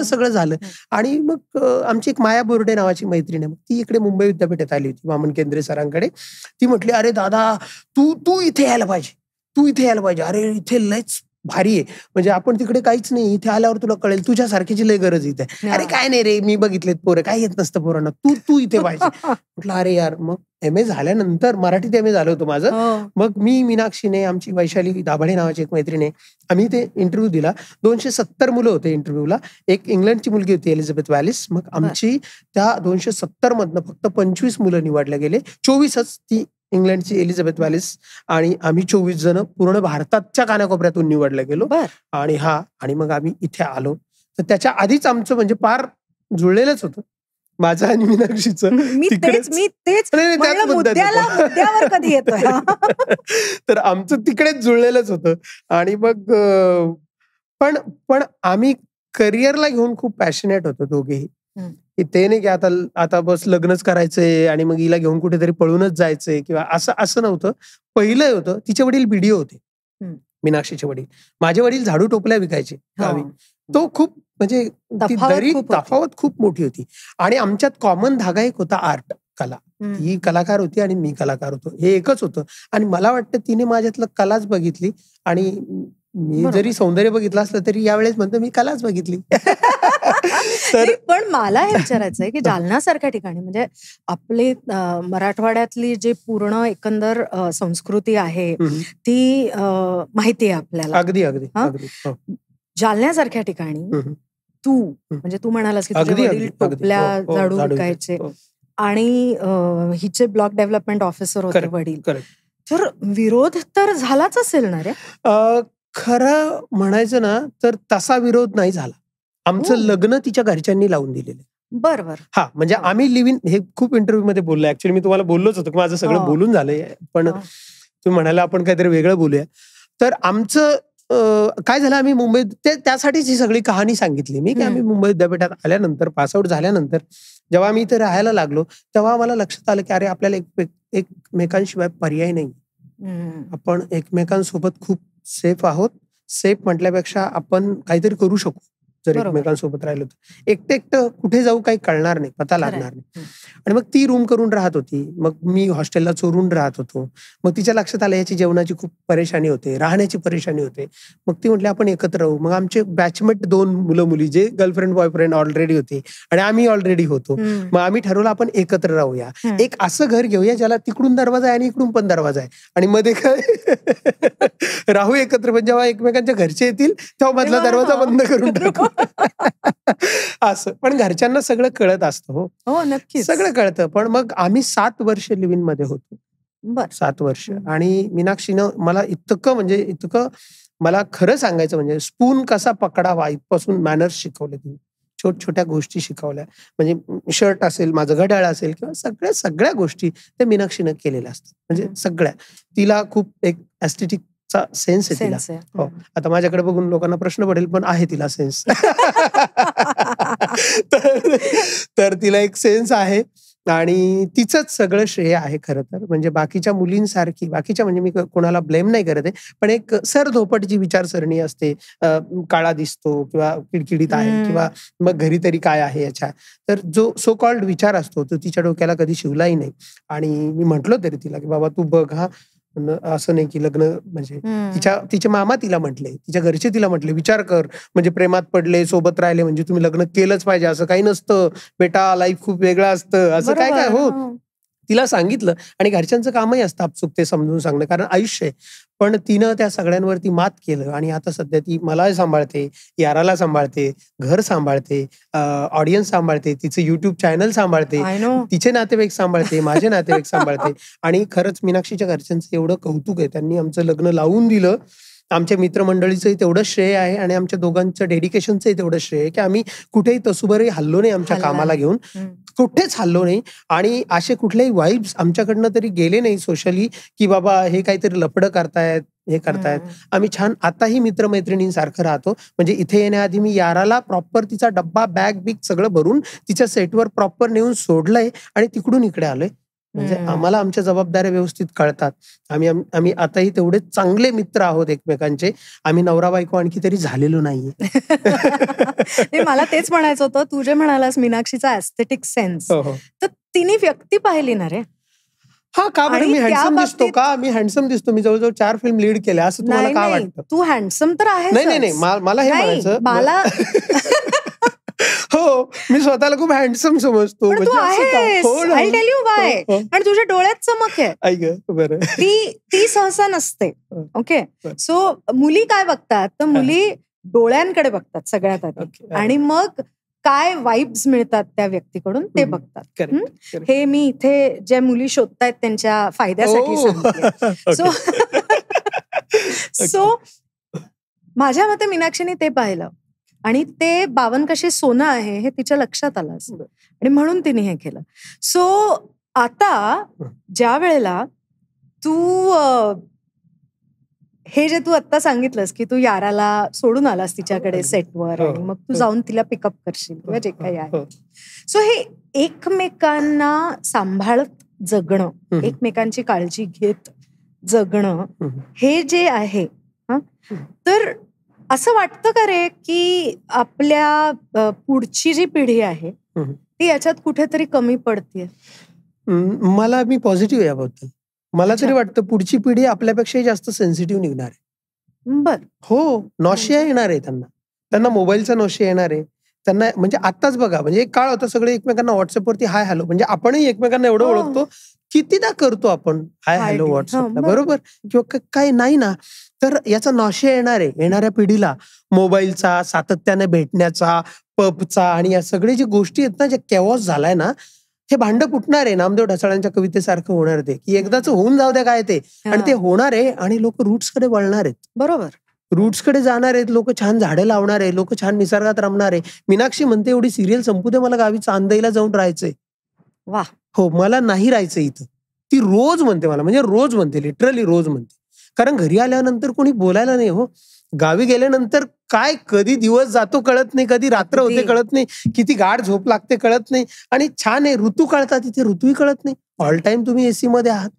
सगळं झालं. आणि मग आमची एक माया बोर्डे नावाची मैत्रीण आहे, ती इकडे मुंबई विद्यापीठात आली होती वामन केंद्रे सरांकडे. ती म्हटली, अरे दादा तू इथे यायला पाहिजे, अरे इथे लयच भारी आहे, म्हणजे आपण तिकडे काहीच नाही, इथे आल्यावर तुला कळेल, तुझ्यासारखीची लय गरज इथे. अरे काय नाही रे, मी बघितलेत पोरं, काय येत नसतं पोरांना, तू इथे पाहिजे. म्हटलं अरे यार. मग MA झाल्यानंतर, मराठीत MA झालं होतं माझं, मग मी, मीनाक्षीने, आमची वैशाली दाभाडे नावाची एक मैत्रीण, आम्ही ते इंटरव्ह्यू दिला. 270 मुलं होते इंटरव्ह्यूला. एक इंग्लंडची मुलगी होती एलिझाबेथ वॅलिस. मग आमची त्या 270 मधनं फक्त 25 मुलं निवडल्या गेले. 24च ती इंग्लंडची एलिझाबेथ वॅलिस आणि आम्ही 24 जण पूर्ण भारताच्या कानाकोपऱ्यातून निवडलं गेलो. आणि मग आम्ही इथे आलो. तर त्याच्या आधीच आमचं म्हणजे पार जुळलेलंच होतं, माझं आणि मीनाक्षीचं. तर आमचं तिकडेच जुळलेलंच होतं. आणि मग पण आम्ही करिअरला घेऊन खूप पॅशनेट होतो दोघेही, की ते नाही की आता बस लग्नच करायचंय आणि मग हिला घेऊन कुठेतरी पळूनच जायचंय किंवा असं नव्हतं. पहिलं होतं, तिचे वडील BDO होते, मीनाक्षीचे वडील. माझे वडील झाडू टोपल्या विकायचे गावी. तो खूप म्हणजे तफावत खूप मोठी होती. आणि आमच्यात कॉमन धागा एक होता, आर्ट, कला. ही कलाकार होती आणि मी कलाकार होतो, हे एकच होतं. आणि मला वाटतं तिने माझ्यातलं कलाच बघितली, आणि मी जरी सौंदर्य बघितलं असलं तरी यावेळेस म्हणतो मी कलाच बघितली. पण मला हे विचारायचं आहे की जालनासारख्या ठिकाणी, म्हणजे आपले मराठवाड्यातली जे पूर्ण एकंदर संस्कृती आहे ती माहिती आहे आपल्याला. अगदी. जालन्यासारख्या ठिकाणी म्हणजे तू म्हणालास की तुझे वडील टोपल्या झाडू विकायचे आणि हिचे ब्लॉक डेव्हलपमेंट ऑफिसर होते वडील, तर विरोध तर झालाच असेल ना रे? खरं म्हणायचं ना तर तसा विरोध नाही झाला. आमचं लग्न तिच्या घरच्यांनी लावून दिलेलं. बरोबर. म्हणजे आम्ही लिव्ह इन, हे खूप इंटरव्ह्यू मध्ये बोललो. ऍक्च्युअली मी तुम्हाला बोललोच होतो की माझं सगळं बोलून झालंय, पण तुम्ही म्हणाला आपण काहीतरी वेगळं बोलूया. तर आमचं काय झालं, आम्ही मुंबईत, त्यासाठीच ही सगळी कहाणी सांगितली मी, की आम्ही मुंबई विद्यापीठात आल्यानंतर, पासआउट झाल्यानंतर, जेव्हा आम्ही इथे राहायला लागलो तेव्हा आम्हाला लक्षात आलं की अरे आपल्याला एकमेकांशिवाय पर्याय नाही. आपण एकमेकांसोबत खूप सेफ आहोत. सेफ म्हटल्यापेक्षा आपण काहीतरी करू शकू जर एकमेकांसोबत राहिलो तर. एकटं कुठे जाऊ काही कळणार नाही, पता लागणार नाही. आणि मग ती रूम करून राहत होती, मग मी हॉस्टेलला चोरून राहत होतो. मग तिच्या लक्षात आलं याची जेवणाची खूप परेशानी होते, राहण्याची परेशानी होते. मग ती म्हटली आपण एकत्र राहू. मग आमचे बॅचमेट 2 मुलं मुली जे गर्लफ्रेंड बॉयफ्रेंड ऑलरेडी होते आणि आम्ही ऑलरेडी होतो. मग आम्ही ठरवलं आपण एकत्र राहूया, एक असं घर घेऊया ज्याला तिकडून दरवाजा आहे आणि इकडून पण दरवाजा आहे, आणि मध्ये काय राहू एकत्र. पण जेव्हा एकमेकांच्या घरचे येतील तेव्हा मधला दरवाजा बंद करून टाकू. असं. पण घरच्यांना सगळं कळत असतं. हो नक्की, सगळं कळतं. पण मग आम्ही 7 वर्ष लिव्ह इन मध्ये होतो. 7 वर्ष. आणि मीनाक्षीनं मला इतकं मला खरं सांगायचं म्हणजे स्पून कसा पकडावा इथपासून मॅनर्स शिकवले तिने. छोट्या गोष्टी शिकवल्या. म्हणजे शर्ट असेल, माझं घड्याळ असेल, किंवा सगळ्या गोष्टी त्या मीनाक्षीनं केलेल्या असतात. म्हणजे सगळ्या. तिला खूप एक एस्थेटिक सेन्स आहे तिला. हो. आता माझ्याकडे बघून लोकांना प्रश्न पडेल, पण आहे तिला सेन्स. तर तिला एक सेन्स आहे आणि तिचंच सगळं श्रेय आहे खरं तर. म्हणजे बाकीच्या मुलींसारखी, बाकीच्या म्हणजे मी कोणाला ब्लेम नाही करत आहे, पण एक सरधोपट जी विचारसरणी असते, काळा दिसतो किंवा किडकिडीत आहे किंवा मग घरी तरी काय आहे याच्या, तर जो सो कॉल्ड विचार असतो तो तिच्या डोक्याला कधी शिवलाही नाही. आणि मी म्हटलो तरी तिला की बाबा तू बघ, असं नाही की लग्न म्हणजे तिचे मामा तिला म्हटले, तिच्या घरचे तिला म्हटले विचार कर, म्हणजे प्रेमात पडले, सोबत राहिले म्हणजे तुम्ही लग्न केलंच पाहिजे, असं काही नसतं बेटा, लाईफ खूप वेगळं असतं, असं काय हो. तिला सांगितलं आणि घरच्यांचं कामही असतं आपसुक ते समजून सांगणं, कारण आयुष्य आहे. पण तिनं त्या सगळ्यांवरती मात केलं आणि आता सध्या ती मला सांभाळते, याराला सांभाळते, घर सांभाळते, ऑडियन्स सांभाळते, तिचं युट्यूब चॅनल सांभाळते, तिचे नातेवाईक सांभाळते, माझे नातेवाईक सांभाळते. आणि खरंच मीनाक्षीच्या घरच्यांचं एवढं कौतुक आहे, त्यांनी आमचं लग्न लावून दिलं. आमच्या मित्रमंडळीचंही तेवढं श्रेय आहे आणि आमच्या दोघांचं डेडिकेशनचंही तेवढं श्रेय आहे की आम्ही कुठेही तसुबरही हल्लो नाही, आमच्या कामाला घेऊन कुठेच हल्लो नाही. आणि असे कुठलेही वाईब्स आमच्याकडनं तरी गेले नाही सोशली की बाबा हे काहीतरी लफडं करतायत, हे करतायत. आम्ही छान आताही मित्रमैत्रिणींसारखं राहतो. म्हणजे इथे येण्याआधी मी याराला प्रॉपर तिचा डब्बा, बॅग बिग सगळं भरून तिच्या सेटवर प्रॉपर नेऊन सोडलंय आणि तिकडून इकडे आलोय. म्हणजे आम्हाला आमच्या जबाबदाऱ्या व्यवस्थित कळतात. आम्ही आताही तेवढे चांगले मित्र आहोत एकमेकांचे. आम्ही नवरा बायको आणखी तरी झालेलो नाहीये. मला तेच म्हणायचं होतं, तू जे म्हणालास मीनाक्षीचा ऍस्थेटिक सेन्स, तर तिने व्यक्ती पाहिली ना रे. हा, का बरं मी हँडसम दिसतो का? मी हँडसम दिसतो. मी जवळजवळ 4 फिल्म लीड केल्या, असं तुम्हाला का वाटतं? तू हँडसम तर आहे. नाही, मला हे म्हणायचं, मला हो, मी स्वतःला खूप हँडसम समजतो. आणि तुझ्या डोळ्यात चमक आहे. बरं, ती सहसा नसते. ओके, सो मुली काय बघतात, तर मुली डोळ्यांकडे बघतात सगळ्यात आधी, आणि मग काय वाइब्स मिळतात त्या व्यक्तीकडून ते बघतात. हे मी इथे ज्या मुली शोधतायत त्यांच्या फायद्यासाठी सांगते. सो माझ्या मते मीनाक्षीने ते पाहिलं आणि ते 52 कशी सोनं आहे हे तिच्या लक्षात आलं असं, आणि म्हणून तिने हे केलं. सो आता ज्या वेळेला तू हे जे तू आता सांगितलंस की तू याराला सोडून आलास तिच्याकडे सेटवर, आणि मग तू जाऊन तिला पिकअप करशील किंवा जे काही आहे, सो हे एकमेकांना सांभाळत जगणं, एकमेकांची काळजी घेत जगणं, हे जे आहे, तर असं वाटतं का रे की आपल्या पुढची जी पिढी आहे ती याच्यात कुठेतरी कमी पडतीये? मी पॉझिटिव्ह आहे याबद्दल. मला तरी वाटतं पुढची पिढी आपल्यापेक्षाही जास्त सेन्सिटिव्ह निघणार आहे. बर, हो, नॉशिया येणार आहे त्यांना मोबाईलचा नॉशिया येणार आहे त्यांना. म्हणजे आताच बघा, म्हणजे एक काळ होता सगळे एकमेकांना व्हॉट्सअपवरती हाय हॅलो, म्हणजे आपणही एकमेकांना एवढं ओळखतो, कितीदा करतो आपण हाय हॅलो व्हॉट्सअपला, बरोबर, किंवा काही नाही ना. तर याचा नॉशिया येणार आहे येणाऱ्या पिढीला, मोबाईलचा, सातत्याने भेटण्याचा, पबचा, आणि या सगळ्या जी गोष्टी आहेत ना, ज्या कॅओस झालाय ना, हे भांड फुटणार आहे. नामदेव ढसाळांच्या कवितेसारखं होणार ते, की एकदाच होऊन जाऊ द्या काय ते, आणि ते होणार आहे, आणि लोक रूट्सकडे वळणार आहेत. बरोबर, रूट्सकडे जाणार आहेत लोक, छान झाडं लावणार आहे लोक, छान निसर्गात रमणार आहे. मीनाक्षी म्हणते एवढी सिरियल संपू दे, मला गावी चांदईला जाऊन राहायचंय. वा, हो, मला नाही राहायचं इथं. ती रोज म्हणते मला, म्हणजे रोज म्हणते, लिटरली रोज म्हणते. कारण घरी आल्यानंतर कोणी बोलायला नाही. हो, गावी गेल्यानंतर काय कधी दिवस जातो कळत नाही, कधी रात्र होते कळत नाही, किती गाढ झोप लागते कळत नाही, आणि छान आहे, ऋतू कळतात, तिथे ऋतूही कळत नाही. ऑल टाइम तुम्ही एसी मध्ये आहात,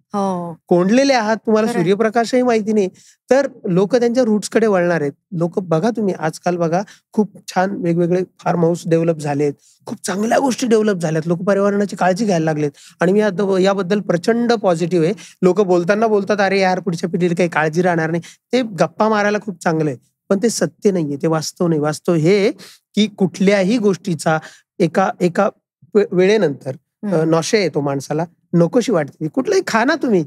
कोंडलेले आहात, तुम्हाला सूर्यप्रकाशही माहिती नाही. तर लोक त्यांच्या रूट्सकडे वळणार आहेत. लोक बघा तुम्ही आजकाल बघा, खूप छान वेगवेगळे फार्म हाऊस डेव्हलप झालेत, खूप चांगल्या गोष्टी डेव्हलप झाल्यात, लोक पर्यावरणाची काळजी घ्यायला लागलेत, आणि मी याबद्दल प्रचंड पॉझिटिव्ह आहे. लोक बोलताना बोलतात अरे यार पुढच्या पिढीला काही काळजी राहणार नाही, ते गप्पा मारायला खूप चांगलं आहे, पण ते सत्य नाहीये, ते वास्तव नाही. वास्तव हे की कुठल्याही गोष्टीचा एका वेळेनंतर नॉशिया येतो माणसाला, नकोशी वाटते. कुठलंही खा ना तुम्ही,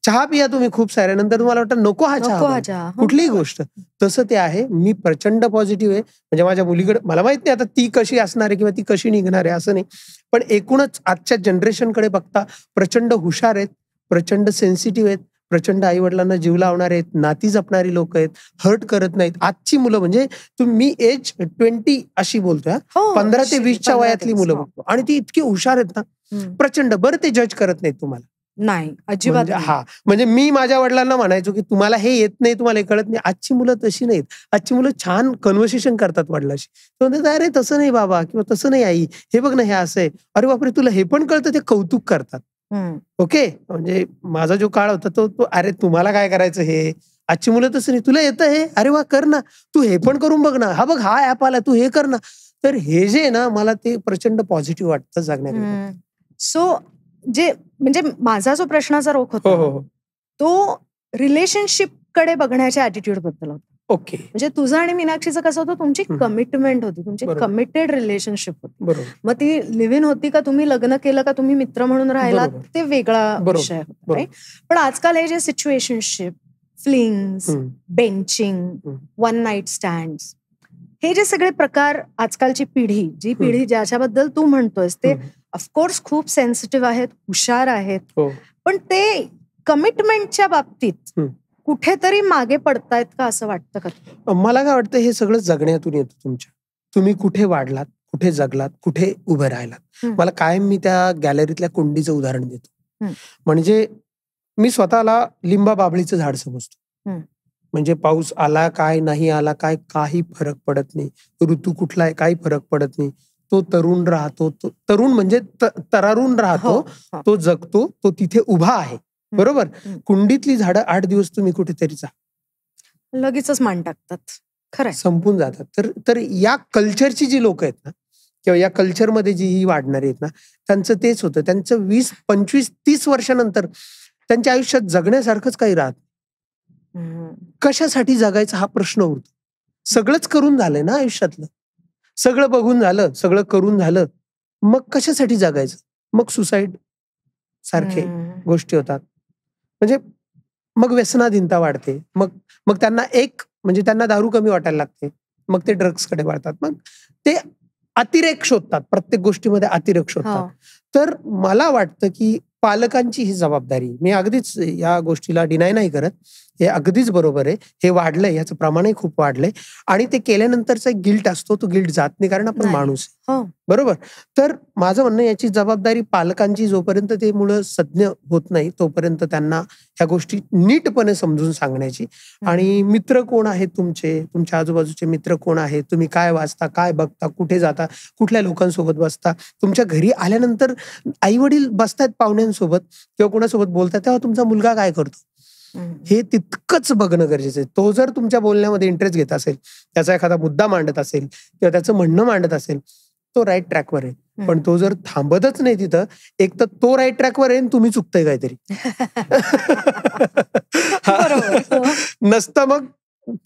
चहा पिया तुम्ही खूप साऱ्या, नंतर तुम्हाला वाटतं नको हा चहा, कुठलीही गोष्ट. तसं ते आहे. मी प्रचंड पॉझिटिव्ह आहे. म्हणजे माझ्या मुलीकडे, मला माहित नाही आता ती कशी असणार आहे किंवा ती कशी निघणार आहे असं नाही, पण एकूणच आजच्या जनरेशनकडे बघता प्रचंड हुशार आहेत, प्रचंड सेन्सिटिव्ह आहेत, प्रचंड आई वडिलांना जीव लावणार आहेत, नाती जपणारी लोक आहेत, हर्ट करत नाहीत. आजची मुलं, म्हणजे मी एज 20 अशी बोलतोय, 15 ते 20च्या वयातली मुलं बघतो, आणि ती इतकी हुशार आहेत ना, प्रचंड. बरं, ते जज करत नाहीत तुम्हाला, नाही अजिबात. म्हणजे मी माझ्या वडिलांना म्हणायचो की तुम्हाला हे येत नाही, तुम्हाला हे कळत नाही. आजची मुलं तशी नाहीत. आजची मुलं छान कन्व्हर्सेशन करतात वडिलांशी. ते म्हणतात अरे तसं नाही बाबा, किंवा तसं नाही आई, हे बघ ना हे असं आहे, अरे बापरे तुला हे पण कळतं, ते कौतुक करतात. ओके, म्हणजे माझा जो काळ होता तो अरे तुम्हाला काय करायचं हे. आजची मुलं तसं नाही, तुला येतं हे, अरे वा कर ना, तू हे पण करून बघ ना, हा बघ हा ऍप आला, तू हे कर ना. तर हे जे ना, मला ते प्रचंड पॉझिटिव्ह वाटतं जगण्याकडे. सो जे म्हणजे माझा जो प्रश्नाचा रोख होता तो रिलेशनशिप कडे बघण्याच्या ऍटिट्यूड बद्दल होता. ओके, म्हणजे तुझं आणि मीनाक्षीचं कसं होतं, तुमची कमिटमेंट होती, तुमची कमिटेड रिलेशनशिप होती. मग ती लिव्ह इन होती का तुम्ही लग्न केलं का तुम्ही मित्र म्हणून राहिला, ते वेगळा विषय होता. पण आजकाल हे जे situationship, flings, benching, one night stand, हे जे सगळे प्रकार आजकालची पिढी, जी पिढी ज्याच्याबद्दल तू म्हणतोयस, ते ऑफकोर्स खूप सेन्सिटिव्ह आहेत, हुशार आहेत, पण ते कमिटमेंटच्या बाबतीत कुठेतरी मागे पडतायत का असं वाटतं का? मला काय वाटतं, हे सगळं जगण्यातून येतं तुमच्या. तुम्ही कुठे वाढलात, कुठे जगलात, कुठे उभे राहिलात. मला कायम मी त्या गॅलरीतल्या कुंडीचं उदाहरण देतो. म्हणजे मी स्वतःला लिंबा बाबळीचं झाड समजतो. म्हणजे पाऊस आला काय, नाही आला काय, काही फरक पडत नाही. ऋतू कुठला आहे काही फरक पडत नाही. तो तरुण राहतो, तो तरुण म्हणजे तरारून राहतो, तो जगतो, तो तिथे उभा आहे. बरोबर. कुंडीतली झाडं 8 दिवस तुम्ही कुठेतरी जा, लगेचच मान टाकतात, खरं संपून जातात. तर या कल्चरची जी लोक आहेत ना, किंवा या कल्चरमध्ये जी ही वाढणारी आहेत ना, त्यांचं तेच होतं. त्यांचं 20, 25, 30 वर्षानंतर त्यांच्या आयुष्यात जगण्यासारखंच काही राहत. कशासाठी जगायचा हा प्रश्न उरतो. सगळंच करून झालंय ना आयुष्यातलं, सगळं बघून झालं, सगळं करून झालं, मग कशासाठी जगायचं. मग सुसाईड सारखे गोष्टी होतात. म्हणजे मग व्यसनाधीनता वाढते. मग त्यांना म्हणजे त्यांना दारू कमी वाटायला लागते, मग ते ड्रग्सकडे वळतात, मग ते अतिरेक शोधतात, प्रत्येक गोष्टीमध्ये अतिरेक शोधतात. तर मला वाटतं की पालकांची ही जबाबदारी, मी अगदीच या गोष्टीला डिनाय नाही करत, हे अगदीच बरोबर आहे, हे वाढलंय, याचं प्रमाणही खूप वाढलंय आणि ते केल्यानंतरचा गिल्ट असतो, तो गिल्ट जात नाही, कारण आपण माणूस आहे. बरोबर. तर माझं म्हणणं, याची जबाबदारी पालकांची, जोपर्यंत ते मुलं सज्ञ होत नाही तोपर्यंत त्यांना ह्या गोष्टी नीटपणे समजून सांगण्याची. आणि मित्र कोण आहेत तुमचे, तुमच्या आजूबाजूचे मित्र कोण आहेत, तुम्ही काय वाचता, काय बघता, कुठे जाता, कुठल्या लोकांसोबत बसता, तुमच्या घरी आल्यानंतर आई वडील बसतात पाहुण्यांसोबत किंवा कोणासोबत बोलतात, तेव्हा तुमचा मुलगा काय करतो, हे तितकंच बघणं गरजेचं आहे. तो जर तुमच्या बोलण्यामध्ये इंटरेस्ट घेत असेल, त्याचा एखादा मुद्दा मांडत असेल किंवा त्याचं म्हणणं मांडत असेल, तो राईट ट्रॅकवर आहे. पण तो जर थांबतच नाही तिथं, एक तर तो राईट ट्रॅकवर आहे आणि तुम्ही चुकताय काहीतरी. नसतं मग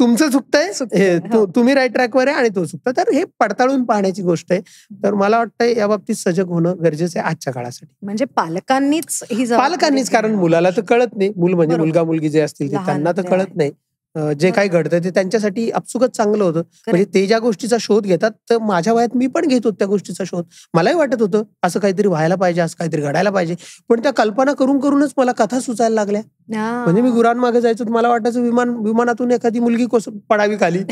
तुमचं चुकतंय, तुम्ही राईट ट्रॅकवर आहे आणि तो चुकता. तर हे पडताळून पाहण्याची गोष्ट आहे. तर मला वाटतं या बाबतीत सजग होणं गरजेचं आहे आजच्या काळासाठी. म्हणजे पालकांनीच, कारण मुलाला तर कळत नाही, मूल म्हणजे मुलगा मुलगी जे असतील ते, त्यांना तर कळत नाही. जे काही घडतं ते त्यांच्यासाठी आपसुकच चांगलं होतं. म्हणजे ते ज्या गोष्टीचा शोध घेतात, तर माझ्या वयात मी पण घेत होतो त्या गोष्टीचा शोध. मलाही वाटत होतं असं काहीतरी व्हायला पाहिजे, असं काहीतरी घडायला पाहिजे. पण त्या कल्पना करूनच मला कथा सुचायला लागल्या. म्हणजे मी गुरांमागे जायचो, मला वाटायचं विमानातून एखादी मुलगी पडावी खाली,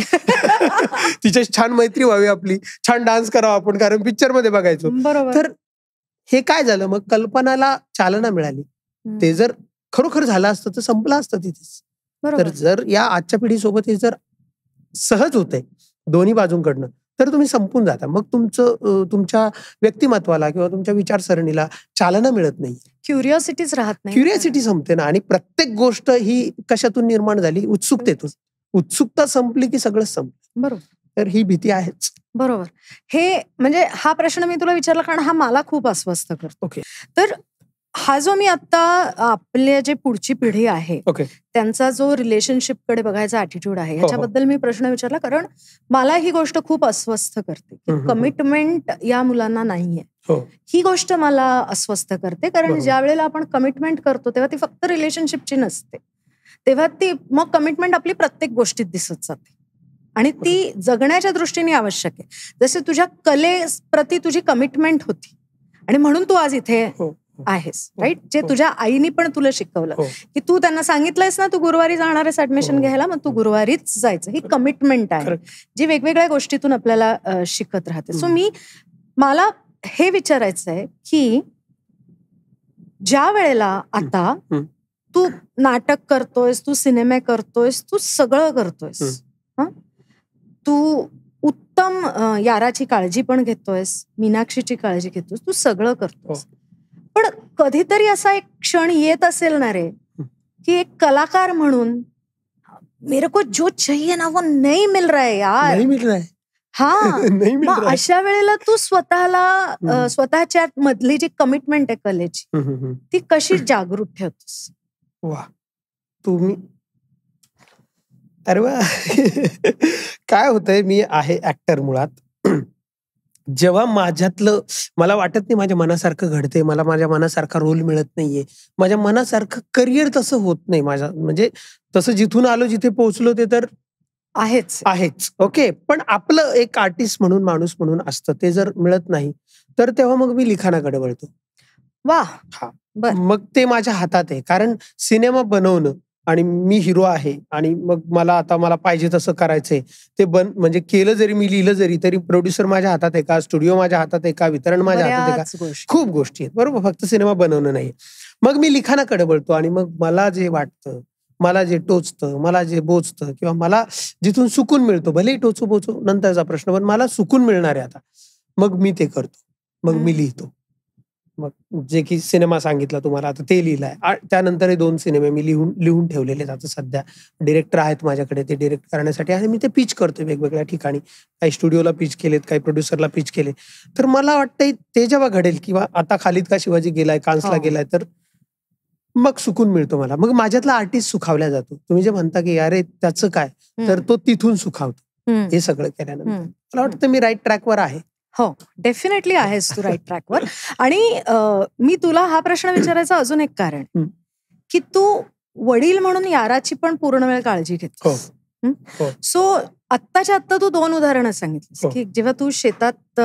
तिच्याशी छान मैत्री व्हावी आपली, छान डान्स करावा आपण, कारण पिक्चर मध्ये बघायचो. तर हे काय झालं, मग कल्पनाला चालना मिळाली. ते जर खरोखर झालं असतं तर संपलं असतं तिथेच. तर जर या आजच्या पिढीसोबत हे जर सहज होतंय दोन्ही बाजूंकडनं, तर तुम्ही संपून जाता. मग तुमच्या व्यक्तिमत्वाला किंवा तुमच्या विचारसरणीला चालना मिळत नाही, क्युरिओसिटीच राहत नाही, क्युरिओसिटी संपते ना. आणि प्रत्येक गोष्ट ही कशातून निर्माण झाली, उत्सुकतेतून. उत्सुकता संपली की सगळंच संपलं. बरोबर. तर ही भीती आहेच. बरोबर. हे म्हणजे हा प्रश्न मी तुला विचारला कारण हा मला खूप अस्वस्थ करतो. तर हा जो मी आता आपल्या जे पुढची पिढी आहे त्यांचा जो रिलेशनशिपकडे बघायचा ऍटिट्यूड आहे, ह्याच्याबद्दल मी प्रश्न विचारला, कारण मला ही गोष्ट खूप अस्वस्थ करते की कमिटमेंट या मुलांना नाहीये. ही गोष्ट मला अस्वस्थ करते, कारण ज्या वेळेला आपण कमिटमेंट करतो तेव्हा ती फक्त रिलेशनशिपची नसते, तेव्हा ती मग कमिटमेंट आपली प्रत्येक गोष्टीत दिसत जाते आणि ती जगण्याच्या दृष्टीने आवश्यक आहे. जसे तुझ्या कलेप्रती तुझी कमिटमेंट होती आणि म्हणून तू आज इथे आहेस, राईट. जे तुझ्या आईनी पण तुला शिकवलं की तू त्यांना सांगितलंयस ना, तू गुरुवारी जाणार आहेस ऍडमिशन घ्यायला, मग तू गुरुवारीच जायचं. ही कमिटमेंट आहे जी वेगवेगळ्या गोष्टीतून आपल्याला शिकत राहते. सो मला हे विचारायचं आहे की ज्या वेळेला आता तू नाटक करतोयस, तू सिनेमे करतोयस, तू सगळं करतोयस, तू उत्तम याराची काळजी पण घेतोयस, मीनाक्षीची काळजी घेतोयस, तू सगळं करतोयस, पण कधीतरी असा एक क्षण येत असेल ना रे की एक कलाकार म्हणून मेरे को जो चाहिए ना वो नहीं मिल रहा है यार, नहीं मिल रहा है. मग अशा वेळेला तू स्वतःच्या मधली जी कमिटमेंट आहे कलेची, ती कशी जागृत ठेवतोस? वा, तुम्ही अरे वा. काय होतंय, मी आहे ऍक्टर मुळात. जेव्हा माझ्यातलं मला वाटत नाही माझ्या मनासारखं घडते, मला माझ्या मनासारखा रोल मिळत नाहीये, माझ्या मनासारखं करिअर तसं होत नाही माझ्या, म्हणजे तसं जिथून आलो जिथे पोहोचलो ते तर आहेच. ओके. पण आपलं एक आर्टिस्ट म्हणून, माणूस म्हणून असतं, ते जर मिळत नाही तर तेव्हा मग मी लिखाणाकडे वळतो. वा. मग ते माझ्या हातात आहे, कारण सिनेमा बनवणं आणि मी हिरो आहे आणि मग मला पाहिजे तसं करायचंय, ते म्हणजे केलं जरी, मी लिहिलं जरी, तरी प्रोड्युसर माझ्या हातात आहे का, स्टुडिओ माझ्या हातात आहे का, वितरण माझ्या हातात आहे का, खूप गोष्टी आहेत. बरोबर. फक्त सिनेमा बनवणं नाही. मग मी लिखाणाकडे वळतो आणि मग मला जे वाटतं, मला जे टोचतं, मला जे बोचतं किंवा मला जिथून सुकून मिळतो, भलेही टोचू बोचू नंतरचा प्रश्न, पण मला सुकून मिळणार आहे आता, मग मी ते करतो, मग मी लिहितो. मग जे की सिनेमा सांगितला तुम्हाला आता ते लिहिलाय. त्यानंतर हे 2 सिनेमे मी लिहून ठेवलेले आहेत. आता सध्या डिरेक्टर आहेत माझ्याकडे ते डिरेक्ट करण्यासाठी आणि मी ते पिच करतोय वेगवेगळ्या ठिकाणी. काही स्टुडिओला पिच केलेत, काही प्रोड्युसरला पिच केले. तर मला वाटतंय ते जेव्हा घडेल किंवा आता खालिद का शिवाजी गेलाय, कान्सला गेलाय, तर मग सुकून मिळतो मला. मग माझ्यातला आर्टिस्ट सुखावला जातो. तुम्ही जे म्हणता की अरे त्याचं काय, तर तो तिथून सुखावतो हे सगळं केल्यानंतर. मला वाटतं मी राईट ट्रॅकवर आहे. हो, डेफिनेटली आहेस तू राईट ट्रॅकवर. आणि मी तुला हा प्रश्न विचारायचा अजून एक कारण, की तू वडील म्हणून याराची पण पूर्ण वेळ काळजी घेतोस. सो आत्ताच्या आत्ता तू 2 उदाहरणं सांगितलीस की जेव्हा तू शेतात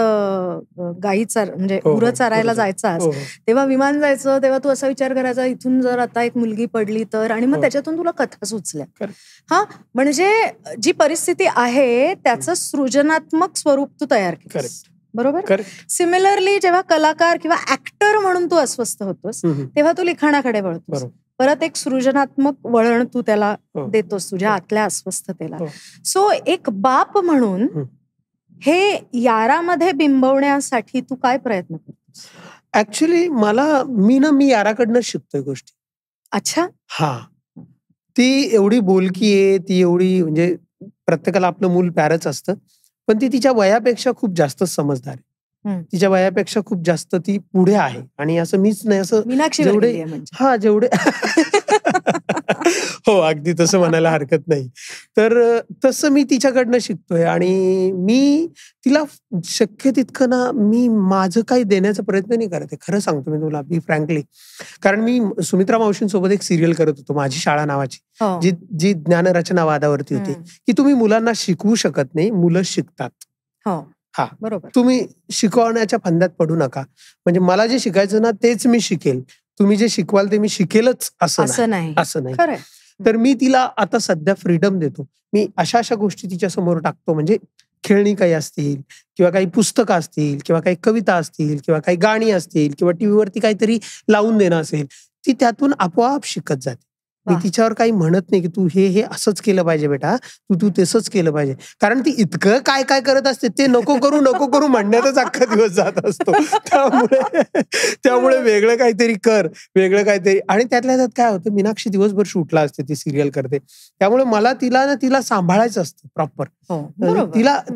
गाई म्हणजे गुरं चारायला जायचास तेव्हा विमान जायचं, तेव्हा तू असा विचार करायचा इथून जर आता एक मुलगी पडली तर, आणि मग त्याच्यातून तुला कथा सुचल्या. हा, म्हणजे जी परिस्थिती आहे त्याचं सृजनात्मक स्वरूप तू तयार केलंस. बरोबर. सिमिलरली जेव्हा कलाकार किंवा ऍक्टर म्हणून तू अस्वस्थ होतोस तेव्हा तू लिखाणाकडे वळतोस. परत एक सृजनात्मक वळण तू त्याला देतोस तुझ्या आतल्या अस्वस्थतेला. सो एक बाप म्हणून हे यारामध्ये बिंबवण्यासाठी तू काय प्रयत्न करतोस? ऍक्च्युली मी याराकडनं शिकतोय गोष्टी. अच्छा. हा, ती एवढी बोलकी आहे, ती एवढी म्हणजे प्रत्येकाला आपलं मूल प्यारच असतं, पण ती तिच्या वयापेक्षा खूप जास्त समजदार आहे. तिच्या वयापेक्षा खूप जास्त ती पुढे आहे. आणि असं मीच नाही, असं जेवढे हो, अगदी तसं म्हणायला हरकत नाही. तर तसं मी तिच्याकडनं शिकतोय आणि मी तिला शक्य तितकं ना मी माझं काही देण्याचा प्रयत्न नाही करत आहे. खरं सांगतो मी तुला, मी फ्रँकली. कारण मी सुमित्रा मावशींसोबत एक सिरियल करत होतो, माझी शाळा नावाची, जी ज्ञानरचना वादावरती होती, की तुम्ही मुलांना शिकवू शकत नाही, मुलं शिकतात. हा, बरोबर. तुम्ही शिकवण्याच्या फंद्यात पडू नका. म्हणजे मला जे शिकायचं ना तेच मी शिकेल, तुम्ही जे शिकवाल ते मी शिकेलच असं नाही. तर मी तिला आता सध्या फ्रीडम देतो. मी अशा गोष्टी तिच्या समोर टाकतो, म्हणजे खेळणी काही असतील किंवा काही पुस्तकं असतील किंवा काही कविता असतील किंवा काही गाणी असतील किंवा टीव्हीवरती काहीतरी लावून देणं असेल, ती त्यातून आपोआप शिकत जाते. मी तिच्यावर काही म्हणत नाही की तू हे असंच केलं पाहिजे बेटा, तू तसंच केलं पाहिजे. कारण ती इतकं काय काय करत असते ते नको करू म्हणण्यातच अख्खा दिवस जात असतो. त्यामुळे वेगळं काहीतरी कर, वेगळं काहीतरी. आणि त्यातल्या त्यात काय होतं, मीनाक्षी दिवसभर शूटला असते, ती सिरियल करते, त्यामुळे मला तिला सांभाळायचं असतं प्रॉपर.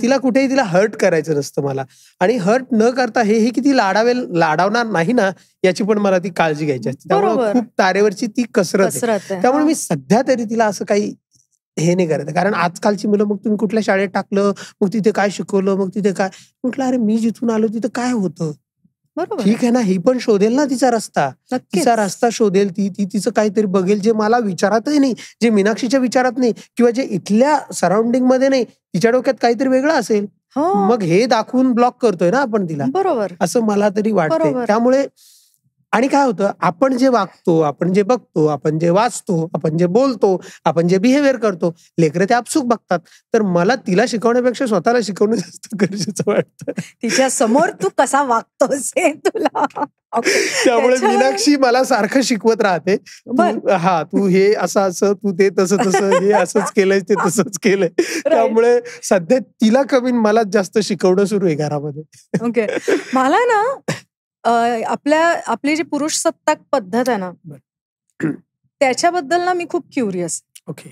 तिला कुठेही तिला हर्ट करायचं नसतं मला. आणि हर्ट न करता हे की ती लाडावणार नाही ना, याची पण मला ती काळजी घ्यायची असते. त्यामुळे खूप तारेवरची ती कसरत आहे. त्यामुळे मी सध्या तरी तिला असं काही हे नाही करत. कारण आजकालची मुलं, मग तुम्ही कुठल्या शाळेत टाकलं, मग तिथे काय शिकवलं, मग तिथे काय, म्हटलं अरे मी जिथून आलो तिथं काय होतं, ठीक आहे ना, ही पण शोधेल ना तिचा रस्ता शोधेल, ती तिचं काहीतरी बघेल जे मला विचारातही नाही, जे मीनाक्षीच्या विचारात नाही किंवा जे इथल्या सराउंडिंग मध्ये नाही, तिच्या डोक्यात काहीतरी वेगळं असेल. मग हे दाखवून ब्लॉक करतोय ना आपण तिला, बरोबर, असं मला तरी वाटतंय. त्यामुळे आणि काय होतं, आपण जे वागतो, आपण जे बघतो, आपण जे वाचतो, आपण जे बोलतो, आपण जे बिहेवियर करतो, लेकरं ते आपसूक बघतात. तर मला तिला शिकवण्यापेक्षा स्वतःला शिकवणं जास्त गरजेचं वाटतं. तिच्या समोर तू कसा वागतोस हे तुला. त्यामुळे मीनाक्षी मला सारखं शिकवत राहते, तू हे असं, तू ते तसं, हे असंच केलंय, ते तसंच केलंय. त्यामुळे सध्या तिला कमी मला जास्त शिकवणं सुरू आहे घरामध्ये. ओके. मला ना आपली जी पुरुष सत्ताक पद्धत आहे ना, त्याच्याबद्दल ना मी खूप क्युरियस. ओके.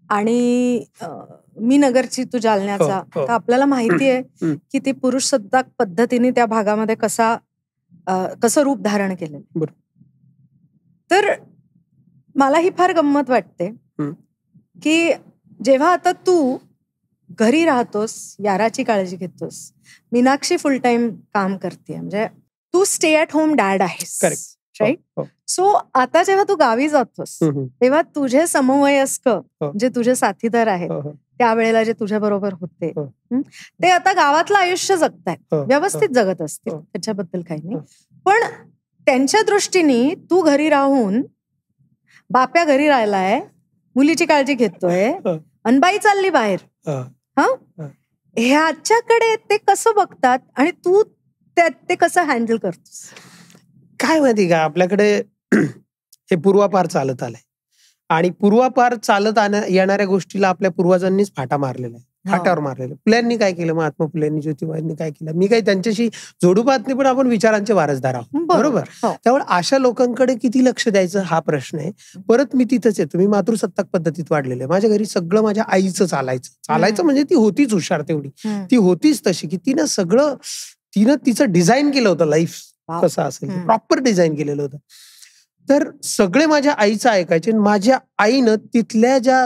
आणि मी नगरची, तू जालन्याचा, तर आपल्याला माहिती आहे की ती पुरुष सत्ताक पद्धतीने त्या भागामध्ये कसं रूप धारण केलेलं. तर मला ही फार गंमत वाटते की जेव्हा आता तू घरी राहतोस, याराची काळजी घेतोस, मीनाक्षी फुल टाइम काम करते, म्हणजे तू स्टे ॲट होम डॅड आहेस, राईट? सो आता जेव्हा तू गावी जातोस तेव्हा तुझे समवयस्क जे तुझे साथीदार आहेत त्यावेळेला जे तुझ्या बरोबर होते, ते आता गावातलं आयुष्य जगतायत, व्यवस्थित जगत असतील, त्याच्याबद्दल काही नाही. पण त्यांच्या दृष्टीने तू घरी राहून, बाप्या घरी राहिलाय, मुलीची काळजी घेतोय, अनबाई चालली बाहेर, ह्याच्याकडे ते कसं बघतात आणि तू ते कसं हँडल करतोस? काय माहिती का, आपल्याकडे हे पूर्वापार चालत आलंय आणि पूर्वापार चालत येणाऱ्या गोष्टीला आपल्या पूर्वजांनीच फाटा मारलेला आहे. फाट्यावर मारलेलं. फुल्यांनी काय केलं, महात्मा फुल्यांनी, ज्योतिबांनी काय केलं, मी काही त्यांच्याशी जोडू पाहत नाही, पण आपण विचारांचे वारसदार आहोत, बरोबर. त्यामुळे अशा लोकांकडे किती लक्ष द्यायचं हा प्रश्न आहे. परत मी तिथंच येतो, मी मातृसत्ताक पद्धतीत वाढलेलं आहे. माझ्या घरी सगळं माझ्या आईचं चालायचं म्हणजे ती होतीच हुशार तेवढी, ती होतीच तशी की तिनं तिचं डिझाईन केलं होतं लाईफ कसं असेल, प्रॉपर डिझाईन केलेलं होतं. तर सगळे माझ्या आईचं ऐकायचे. माझ्या आईनं तिथल्या ज्या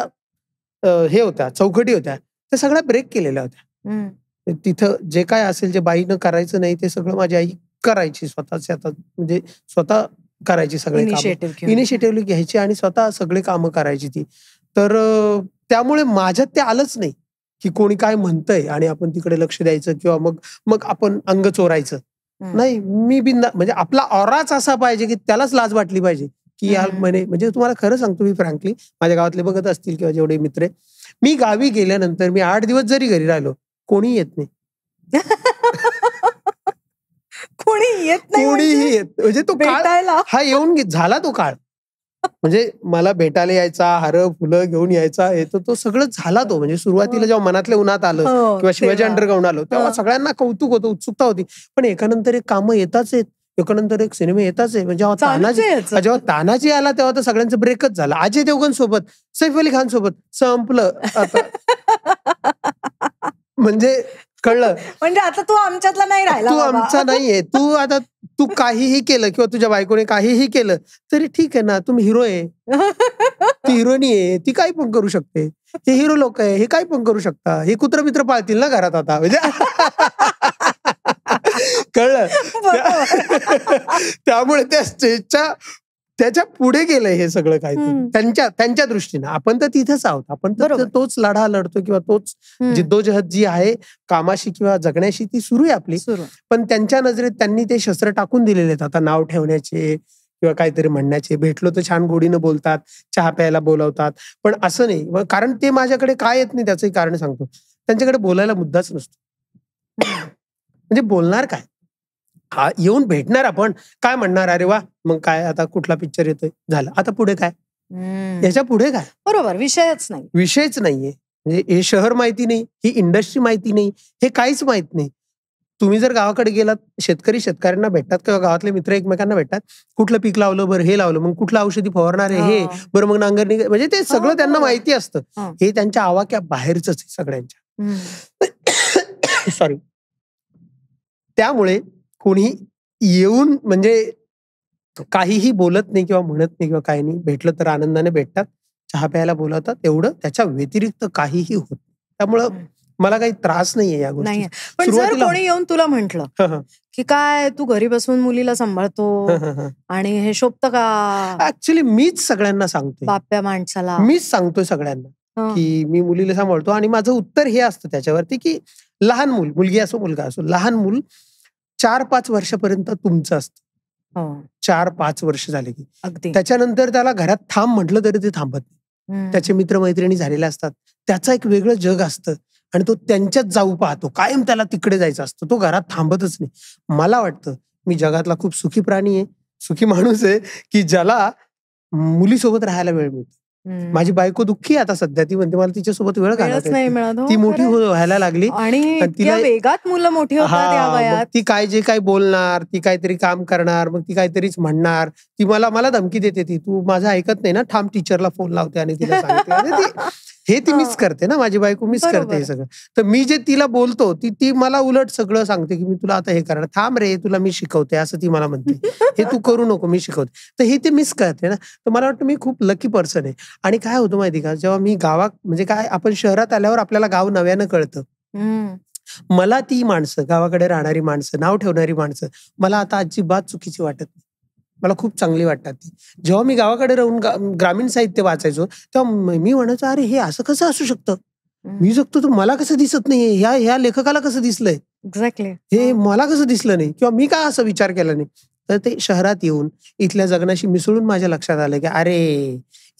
हे होत्या चौकटी होत्या त्या सगळ्या ब्रेक केलेल्या होत्या. तिथं जे काय असेल, जे बाईनं करायचं नाही ते सगळं माझी आई करायची, म्हणजे स्वतः करायची, सगळे इनिशिएटिव्ह घ्यायची आणि स्वतः सगळे कामं करायची ती. तर त्यामुळे माझ्यात ते आलंच नाही की कोणी काय म्हणतंय आणि आपण तिकडे लक्ष द्यायचं किंवा मग आपण अंग चोरायचं. नाही, मी म्हणजे आपला ऑराच असा पाहिजे की त्यालाच लाज वाटली पाहिजे की यार म्हणजे तुम्हाला खरं सांगतो, मी फ्रँकली माझ्या गावातले बघत असतील किंवा जेवढे मित्र आहे, मी गावी गेल्यानंतर मी 8 दिवस जरी घरी राहिलो, कोणी येत नाही. कोणीही येत म्हणजे तो काळ हा येऊन झाला, तो काळ म्हणजे मला भेटायला यायचा, हार फुलं घेऊन यायचा, तो सगळं झाला. तो म्हणजे सुरुवातीला जेव्हा मनातल्या उन्हात आलं किंवा शिवाजी अंडरग्राऊंड आलो तेव्हा सगळ्यांना कौतुक होतं, उत्सुकता होती. पण एकानंतर एक कामं येताच आहेत, एकानंतर एक सिनेमे येताच आहे. म्हणजे जेव्हा तानाजी आला तेव्हा तर सगळ्यांचं ब्रेकच झालं. अजय देवगण सोबत, सैफ अली खान सोबत संपलं आता. म्हणजे कळलं, म्हणजे आता तू आमच्यातला नाही राहिला, तू आमचा नाहीये. तू काहीही केलं किंवा तुझ्या बायकोने काहीही केलं तरी ठीक आहे ना, तुम्ही हिरो आहे, ती हिरोनी आहे, ती काही पण करू शकते. हे हिरो लोक आहे, हे काही पण करू शकता. हे कुत्र मित्र पाळतील ना घरात आता, म्हणजे कळलं. त्यामुळे त्या स्टेजच्या त्याच्या पुढे गेलंय हे सगळं काही त्यांच्या दृष्टीनं. आपण तर तिथेच आहोत, आपण तर तोच लढा लढतो किंवा तोच जिद्दोजहद जी आहे कामाशी किंवा जगण्याशी ती सुरू आहे आपली. पण त्यांच्या नजरेत त्यांनी ते शस्त्र टाकून दिलेले आहेत आता, नाव ठेवण्याचे किंवा काहीतरी म्हणण्याचे. भेटलो तर छान गोडीनं बोलतात, चहा प्यायला बोलवतात, पण असं नाही. कारण ते माझ्याकडे काय येत नाही त्याचंही कारण सांगतो. त्यांच्याकडे बोलायला मुद्दाच नसतो. म्हणजे बोलणार काय, हा येऊन भेटणार, आपण काय म्हणणार, अरे वा मग काय आता कुठला पिक्चर येतोय, झालं, आता पुढे काय, याच्या पुढे काय, बरोबर, विषयच नाहीये. म्हणजे हे शहर माहिती नाही, ही इंडस्ट्री माहिती नाही, हे काहीच माहित नाही. तुम्ही जर गावाकडे गेलात, शेतकरी शेतकऱ्यांना भेटतात किंवा गावातले मित्र एकमेकांना भेटतात, कुठलं पीक लावलं, बरं हे लावलं, मग कुठलं औषधी फवारणार आहे हे, बरं मग नांगरणी, म्हणजे ते सगळं त्यांना माहिती असतं. हे त्यांच्या आवाक्या बाहेरच आहे सगळ्यांच्या. सॉरी. त्यामुळे कोणी येऊन म्हणजे काहीही बोलत नाही किंवा म्हणत नाही किंवा काही नाही, भेटलं तर आनंदाने भेटतात, चहा प्यायला बोलवतात, एवढं. त्याच्या व्यतिरिक्त काहीही होत. त्यामुळं मला काही त्रास नाहीये या गोष्टी. पण जर कोणी येऊन तुला म्हंटल की काय तू घरी बसून मुलीला सांभाळतो आणि हे शोभतं का, ऍक्च्युअली मीच सगळ्यांना सांगतोय, बाप्या माणसाला मीच सांगतोय सगळ्यांना की मी मुलीला सांभाळतो. आणि माझं उत्तर हे असतं त्याच्यावरती की लहान मूल, मुलगी असो मुलगा असो, लहान मूल 4-5 वर्षापर्यंत तुमचं असतं. 4-5 वर्ष झाले की त्याच्यानंतर त्याला घरात थांब म्हटलं तरी ते थांबत नाही. त्याचे मित्रमैत्रिणी झालेले असतात, त्याचं एक वेगळं जग असतं आणि तो त्यांच्यात जाऊ पाहतो, कायम त्याला तिकडे जायचं असतं, तो घरात थांबतच नाही. मला वाटतं मी जगातला खूप सुखी प्राणी आहे, सुखी माणूस आहे की ज्याला मुलीसोबत राहायला वेळ मिळतो. माझी बायको दुःखी आता सध्या, ती म्हणते मला तिच्यासोबत वेळ घालवता नाही मिळत. ती मोठी व्हायला लागली आणि तिला वेगात मुलं मोठी होतात या वयात. ती काय जे काय बोलणार, ती काहीतरी काम करणार, मग ती काहीतरीच म्हणणार. ती मला धमकी देते, ती तू माझं ऐकत नाही ना, ठाम टीचरला फोन लावते आणि तिला सांगते. हे ती मिस करते ना, माझी बायको मिस करते हे सगळं. तर मी जे तिला बोलतो ती मला उलट सगळं सांगते की मी तुला आता हे करणार, थांब रे तुला मी शिकवते, असं ती मला म्हणते. हे तू करू नको, मी शिकवते. तर हे ते मिस करते ना. तर मला वाटतं मी खूप लकी पर्सन आहे. आणि काय होतं माहिती का, जेव्हा मी म्हणजे काय, आपण शहरात आल्यावर आपल्याला गाव नव्यानं कळतं. मला ती माणसं, गावाकडे राहणारी माणसं, नाव ठेवणारी माणसं मला आता अजिबात चुकीची वाटत नाही, मला खूप चांगली वाटतात ती. जेव्हा मी गावाकडे राहून ग्रामीण साहित्य वाचायचो तेव्हा मी म्हणायचो, अरे हे असं कसं असू शकतं, मी जगतो तर मला कसं दिसत नाही, ह्या लेखकाला कसं दिसलंय, एक्झॅक्टली हे मला कसं दिसलं नाही किंवा मी काय असा विचार केला नाही. तर ते शहरात येऊन इथल्या जगण्याशी मिसळून माझ्या लक्षात आलं की अरे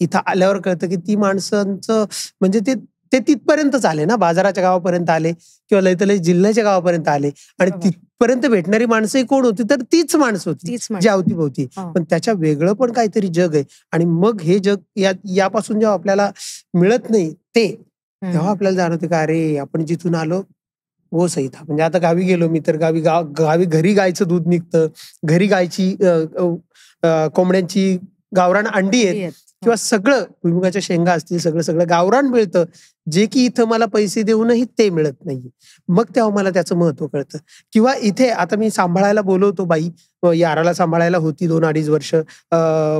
इथं आल्यावर कळतं की ती माणसांचं म्हणजे ते तिथपर्यंतच आले ना, बाजाराच्या गावापर्यंत आले किंवा लयतलय जिल्ह्याच्या गावापर्यंत आले आणि तिथपर्यंत भेटणारी माणसंही कोण होती, तर तीच माणसं होती जी अवतीभोवती. पण त्याच्या वेगळं पण काहीतरी जग आहे. आणि मग हे जग यापासून जेव्हा आपल्याला मिळत नाही ते तेव्हा आपल्याला जाणवते का अरे आपण जिथून आलो वो सही था. म्हणजे आता गावी गेलो मी तर गावी घरी गायचं दूध निघतं, घरी गायची कोंबड्यांची गावरान अंडी आहेत किंवा सगळं भुईमुगाच्या शेंगा असतील, सगळं गावरान मिळतं, जे की इथं मला पैसे देऊनही ते मिळत नाहीये. मग तेव्हा मला त्याचं महत्व कळतं. किंवा इथे आता मी सांभाळायला बोलवतो बाई, याराला सांभाळायला होती 2-2.5 वर्ष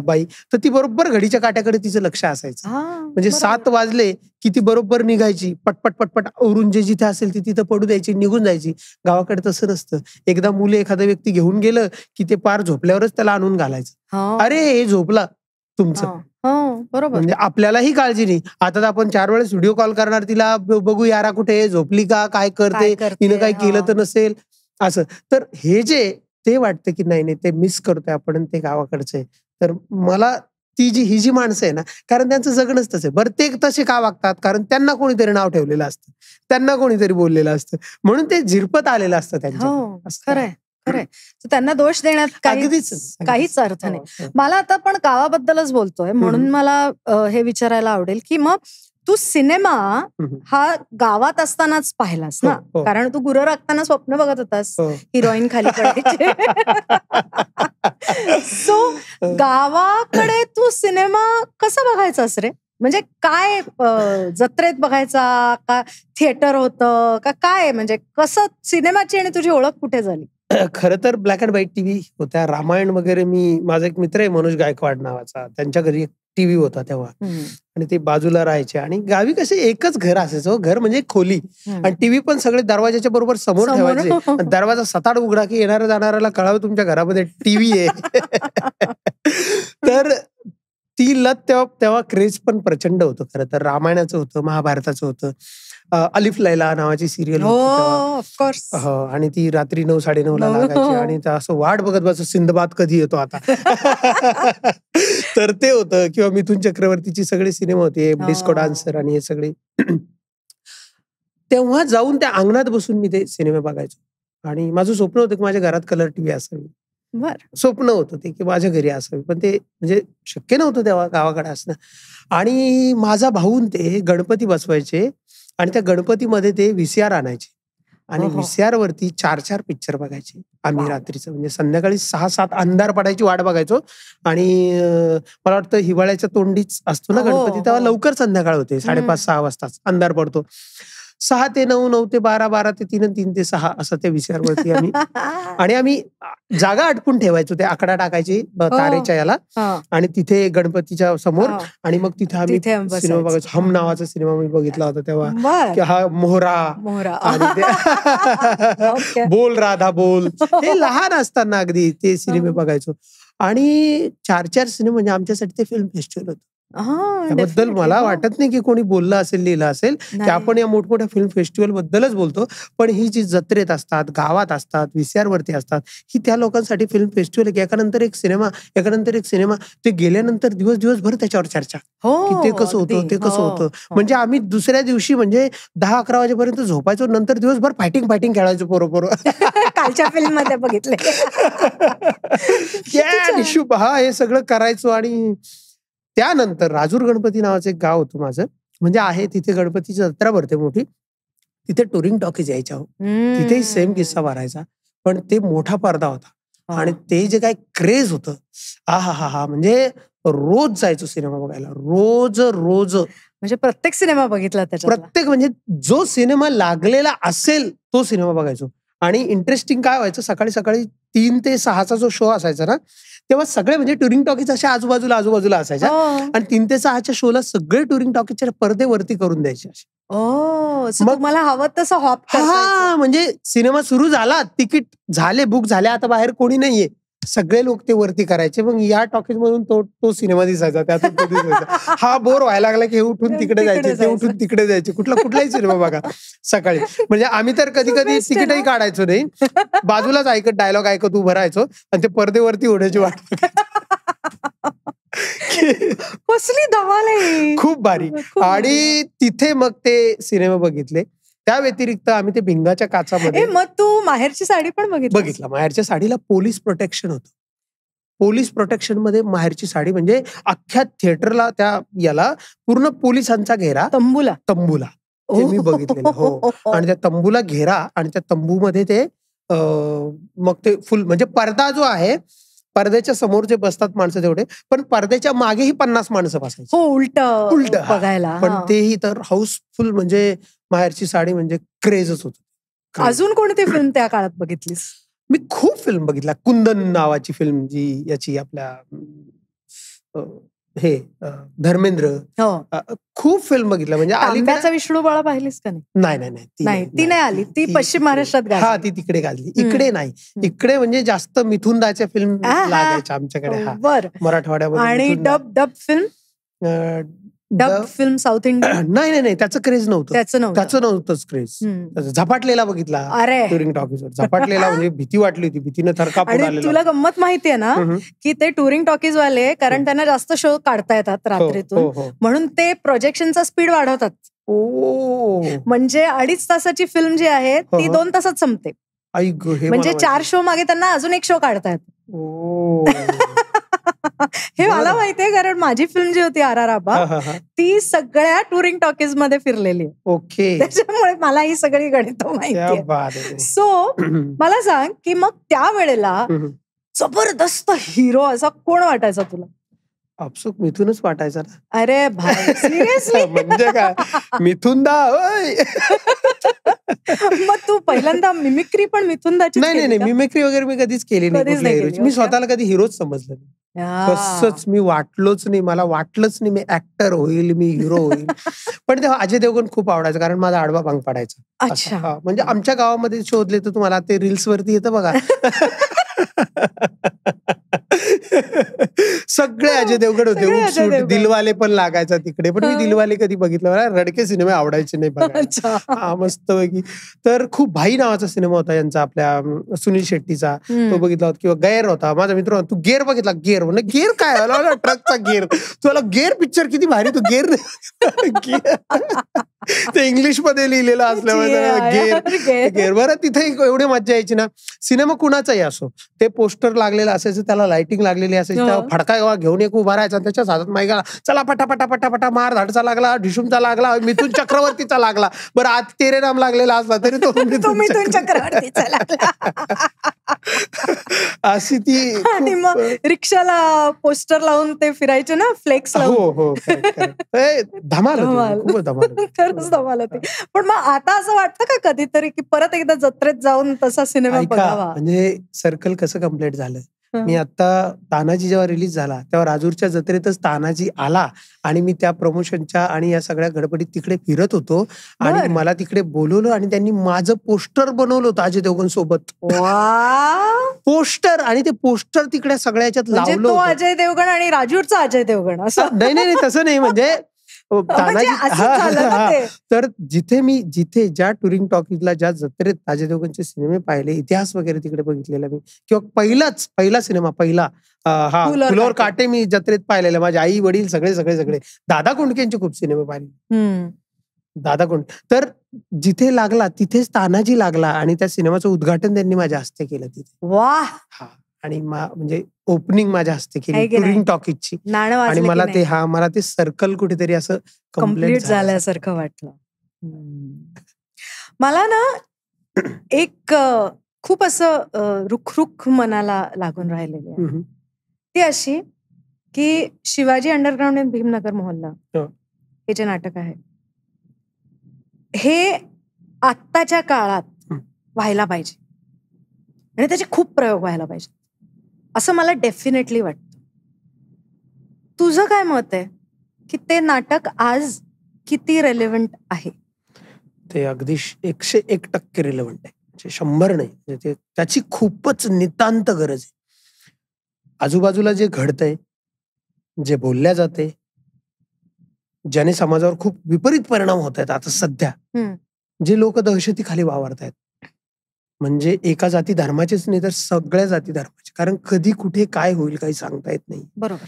बाई, तर ती बरोबर घडीच्या काट्याकडे तिचं लक्ष असायचं. म्हणजे 7 वाजले की ती बरोबर निघायची, पटपट आवरून जे जिथे असेल ती तिथं पडू द्यायची, निघून जायची. गावाकडे तसं नसतं. एकदा मुले एखादा व्यक्ती घेऊन गेलं की ते पार झोपल्यावरच त्याला आणून घालायचं. अरे हे झोपला तुमचं. बरोबर. म्हणजे आपल्यालाही काळजी नाही. आता आपण 4 वेळेस व्हिडिओ कॉल करणार तिला, बघू यारा कुठे झोपली का, काय करते, तिनं काय केलं तर नसेल असं. तर हे जे ते वाटतं की नाही ते मिस करतोय आपण, ते गावाकडचं आहे. तर मला ही जी माणसं आहे ना, कारण त्यांचं जगणंच तसं आहे. बरं ते तसे का वागतात? कारण त्यांना कोणीतरी नाव ठेवलेलं असतं, त्यांना कोणीतरी बोललेलं असतं, म्हणून ते झिरपत आलेलं असतं त्यांच्या. खरंय. त्यांना दोष देण्यात काहीच अर्थ नाही. मला आता पण गावाबद्दलच बोलतोय म्हणून मला हे विचारायला आवडेल की मग तू सिनेमा हा गावात असतानाच पाहिलास ना, कारण तू गुरं राखताना स्वप्न बघत होतास हिरोईन खाली पडायचे. सो गावाकडे तू सिनेमा कसा बघायचास रे? म्हणजे काय जत्रेत बघायचा का, थिएटर होतं का, काय म्हणजे कसं सिनेमाची आणि तुझी ओळख कुठे झाली? खरं तर ब्लॅक अँड व्हाईट टीव्ही होत्या, रामायण वगैरे. माझा एक मित्र आहे मनोज गायकवाड नावाचा, त्यांच्या घरी एक टीव्ही होता तेव्हा, आणि ते बाजूला राहायचे. आणि गावी कसे एकच घर असायचं, घर म्हणजे खोली, आणि टीव्ही पण सगळे दरवाजाच्या बरोबर समोर ठेवायचे. दरवाजा सताड उघडा की येणाऱ्या जाणाऱ्याला कळावं तुमच्या घरामध्ये टीव्ही आहे. तर ती लत तेव्हा क्रेज पण प्रचंड होतं. खरं तर रामायणाचं होतं, महाभारताचं होतं. अलिफ लैला नावाची सिरियल होती आणि ती रात्री 9-9:30 लागायची, आणि असं वाट बघत बसतो सिंदबाद कधी येतो आता. तर ते होतं. किंवा मिथुन चक्रवर्तीची सगळे सिनेमा होते, डिस्को डान्सर आणि हे सगळे. तेव्हा जाऊन त्या अंगणात बसून मी ते सिनेमा बघायचो, आणि माझं स्वप्न होतं की माझ्या घरात कलर टीव्ही असावी. स्वप्न होतं ते की माझ्या घरी असावी, पण ते म्हणजे शक्य नव्हतं तेव्हा गावाकडे असणं. आणि माझा भाऊन ते गणपती बसवायचे, आणि त्या गणपतीमध्ये ते VCR आणायचे, आणि VCR वरती 4-4 पिक्चर बघायचे आम्ही रात्रीचं. म्हणजे संध्याकाळी 6-7 अंधार पडायची वाट बघायचो. आणि मला वाटतं हिवाळ्याच्या तोंडीच असतो ना गणपती, तेव्हा लवकर संध्याकाळ होते, 5:30-6 वाजताच अंधार पडतो. 6 ते 9, 9 ते 12, 12 ते 3, 3 ते 6 असं त्या VCR वरती आम्ही. आणि आम्ही जागा अटकून ठेवायचो, ते आकडा टाकायची तारेच्या याला, आणि तिथे गणपतीच्या समोर, आणि मग तिथे आम्ही सिनेमा बघायचो. हम नावाचा सिनेमा मी बघितला होता तेव्हा, की हा मोहरा आणि ते बोल राधा बोल, हे लहान असताना अगदी ते सिनेमे बघायचो. आणि 4-4 सिनेमे म्हणजे आमच्यासाठी ते फिल्म फेस्टिवल होतं. त्याबद्दल मला वाटत नाही की कोणी बोललं असेल, लिहिलं असेल, की आपण या मोठमोठ्या फिल्म फेस्टिवल बद्दलच बोलतो, पण ही जी जत्रेत असतात, गावात असतात, VCR वरती असतात, ही त्या लोकांसाठी फिल्म फेस्टिवल आहे. एकानंतर एक सिनेमा, ते गेल्यानंतर दिवसभर त्याच्यावर चर्चा, की ते कसं होतं, ते कसं होतं. म्हणजे आम्ही दुसऱ्या दिवशी म्हणजे 10-11 वाजेपर्यंत झोपायचो, नंतर दिवसभर फायटिंग खेळायचो पोरं. कालच्या फिल्म मध्ये बघितले. हे सगळं करायचो. आणि त्यानंतर राजूर गणपती नावाचं एक गाव होतं माझं, म्हणजे आहे तिथे गणपतीची जत्रा भरते मोठी, तिथे टुरिंग टॉकीज यायच्या. तिथेही सेम किस्सा भरायचा, पण ते मोठा पडदा होता, आणि ते जे काय क्रेज होतं, म्हणजे रोज जायचो सिनेमा बघायला, रोज. म्हणजे प्रत्येक सिनेमा बघितला त्याच्यात, प्रत्येक म्हणजे जो सिनेमा लागलेला असेल तो सिनेमा बघायचो. आणि इंटरेस्टिंग काय व्हायचं, सकाळी 3 ते 6चा जो शो असायचा ना, तेव्हा सगळे म्हणजे टुरिंग टॉकीज अशा आजूबाजूला असायच्या, आणि 3 ते 6च्या शोला सगळे टुरिंग टॉकीजच्या पडदे वरती करून द्यायचे. मग मला हवं तसं हॉप, म्हणजे सिनेमा सुरू झाला, तिकीट झाले, बुक झाले, आता बाहेर कोणी नाहीये, सगळे लोक ते वरती करायचे. मग या टॉकीज मधून तो सिनेमा दिसायचा, त्यातून तो दिसायचा. हा बोर व्हायला लागला की हे उठून तिकडे जायचे, ते उठून तिकडे जायचे, कुठलाही सिनेमा बघा सकाळी. म्हणजे आम्ही तर कधी तिकीटही काढायचो नाही, बाजूलाच डायलॉग ऐकत उभं राहायचो, आणि ते पडदेवरती होण्याची वाट. कसली धमाल आहे, खूप भारी. आणि तिथे मग ते सिनेमा बघितले. त्या व्यतिरिक्त आम्ही ते भिंगाच्या काचामध्ये. मग तू माहेरची साडी पण बघितला. माहेरच्या साडीला पोलीस प्रोटेक्शन होतं. पोलीस प्रोटेक्शन मध्ये माहेरची साडी, म्हणजे अख्ख्या थिएटरला, त्या याला पूर्ण पोलिसांचा घेरा, तंबूला. ते मी बघितलेलं. हो. आणि त्या तंबूला घेरा आणि त्या तंबूमध्ये ते मग ते फुल म्हणजे पडदा जो आहे, पडद्याच्या समोर जे बसतात माणसं तेवढे, पण पडद्याच्या मागेही 50 माणसं बसायची. हो, उलट बघायला. पण तेही तर हाऊसफुल, म्हणजे माहेरची साडी म्हणजे क्रेजच होत. अजून कोणती फिल्म त्या काळात बघितलीस? मी खूप फिल्म बघितला. कुंदन नावाची फिल्म, जी याची आपल्या हे धर्मेंद्र, खूप फिल्म बघितल्या. म्हणजे तांब्याचा विष्णू बाळा पाहिलीस का नाही? नाही, ती नाही आली. ती पश्चिम महाराष्ट्रात हा, ती तिकडे गाजली. इकडे नाही. इकडे म्हणजे जास्त मिथुनदाच्या फिल्म लागायच्या आमच्याकडे. हा, मराठवाड्यामध्ये. आणि डब फिल्म साऊथ इंडियन? नाही, त्याचं क्रेज नव्हतं. त्याचं नव्हतंच क्रेज. झपाटलेला बघितला टुरिंग टॉकीजवर. झपाटलेला म्हणजे भीती वाटली होती, भीतीनं थरकाप उडालेला. तुला गंमत माहितीये ना की ते टुरिंग टॉकीज वाले, कारण त्यांना जास्त शो काढता येतात रात्रीतून, म्हणून ते प्रोजेक्शनचा स्पीड वाढवतात. म्हणजे 2.5 तासाची फिल्म जी आहे ती 2 तासात संपते. म्हणजे 4 शो मागे त्यांना अजून एक शो काढतायत. हे मला माहितीये, कारण माझी फिल्म जी होती RR आबा, ती सगळ्या टुरिंग टॉकीज मध्ये फिरलेली. ओके. त्याच्यामुळे मला ही सगळी गणित माहिती. सो मला सांग की मग त्यावेळेला जबरदस्त हिरो असा कोण वाटायचा तुला? आपसुक मिथूनच वाटायचा ना. अरे भाई, सिरियसली? म्हणजे काय, मिथुनदा. मग तू पहिल्यांदा मिमिक्री पण मिथुनदाची? नाही, मिमिक्री वगैरे मी कधीच केली नाही. मी स्वतःला कधी हिरोच समजलं नाही. कसंच मी वाटलोच नाही. मला वाटलंच नाही मी ऍक्टर होईल, मी हिरो होईल. पण तेव्हा अजय देवगण खूप आवडायचं, कारण माझा आडवा भांग पडायचा. अच्छा. म्हणजे आमच्या गावामध्ये शोधले तर तुम्हाला ते रील्स वरती येतं बघा. सगळे अजय देवगण होते. दिलवाले पण लागायचा तिकडे, पण मी दिलवाले कधी बघितलं. मला रडके सिनेमे आवडायचे नाही बघायला. हा, मस्तपैकी. तर खूप भाई नावाचा सिनेमा होता यांचा, आपल्या सुनील शेट्टीचा, तो बघितला होता. किंवा गेअर होता. माझा मित्र, तू गेअर बघितला? गेअर म्हणजे गेअर काय, ट्रकचा गेअर. तुला गेअर पिक्चर किती भारी, तू गेअर. ते इंग्लिश मध्ये लिहिलेलं असल्यामुळे गेअर. बरं, तिथे एवढी मज्जा यायची ना. सिनेमा कुणाचाही असो, ते पोस्टर लागलेलं असायचं, त्याला लाइटिंग लागलेली असायची, त्या फडका घेऊन एक उभा राहायचा, त्याच्या हातात माईक, चला पटापटा मार धाडचा लागला, ढिशुमचा लागला, मिथुन चक्रवर्तीचा लागला. बरं, आज तेरे नाम लागलेला असला तरी तो मिथुन चक्रवर्तीचा लागला. अशी ती. आणि मग रिक्षाला पोस्टर लावून ते फिरायचे ना, फ्लेक्स लावून. हो, धमाल. खरंच धमाल होती. पण मग आता असं वाटतं का कधीतरी की परत एकदा जत्रेत जाऊन तसा सिनेमा बघावा? म्हणजे सर्कल कसं कम्प्लीट झालं. मी आता तानाजी जेव्हा रिलीज झाला, तेव्हा राजूरच्या जत्रेतच तानाजी आला आणि मी त्या प्रमोशनच्या आणि या सगळ्या गडबडीत तिकडे फिरत होतो आणि मला तिकडे बोलवलं आणि त्यांनी माझं पोस्टर बनवलं होतं अजय देवगण सोबत. पोस्टर, आणि ते पोस्टर तिकडे सगळ्याच्यात लावलं. तो अजय देवगण आणि राजूरचा अजय देवगण असं? नाही, तसं नाही. म्हणजे तर जिथे ज्या टुरिंग टॉकीजला, ज्या जत्रेत अजय देवगणचे सिनेमे पाहिले, इतिहास वगैरे तिकडे बघितलेला मी, किंवा पहिला सिनेमा फुलावर काटे मी जत्रेत पाहिलेला. माझे आई वडील सगळे दादा कोंडकेंचे खूप सिनेमे पाहिले. दादा कोंडके. तर जिथे लागला तिथेच तानाजी लागला आणि त्या सिनेमाचं उद्घाटन त्यांनी माझ्या हस्ते केलं तिथे. वाह. आणि म्हणजे ओपनिंग माझ्या हस्ते केली टुरिंग टॉकीजची. आणि मला ते सर्कल कुठेतरी असं कम्प्लीट झाल्यासारखं वाटलं. मला ना एक खूप असं रुख मनाला लागून राहिलेली आहे. ती अशी की शिवाजी अंडरग्राउंड इन भीमनगर मोहल्ला हे जे नाटक आहे, हे आत्ताच्या काळात व्हायला पाहिजे आणि त्याचे खूप प्रयोग व्हायला पाहिजे असं मला डेफिनेटली वाटतं. तुझं काय मत आहे की ते नाटक आज किती रेलेव्हंट आहे? ते अगदी 101% रेलेव्हंट आहे. 100 नाही. म्हणजे त्याची खूपच नितांत गरज आहे. आजूबाजूला जे घडतंय, जे बोलल्या जाते, ज्याने समाजावर खूप विपरीत परिणाम होत आहेत आता सध्या, जे लोक दहशतीखाली वावरतायत, म्हणजे एका जाती धर्माचेच नाही तर सगळ्या जाती धर्माचे, कारण कधी कुठे काय होईल काही सांगता येत नाही. बरोबर.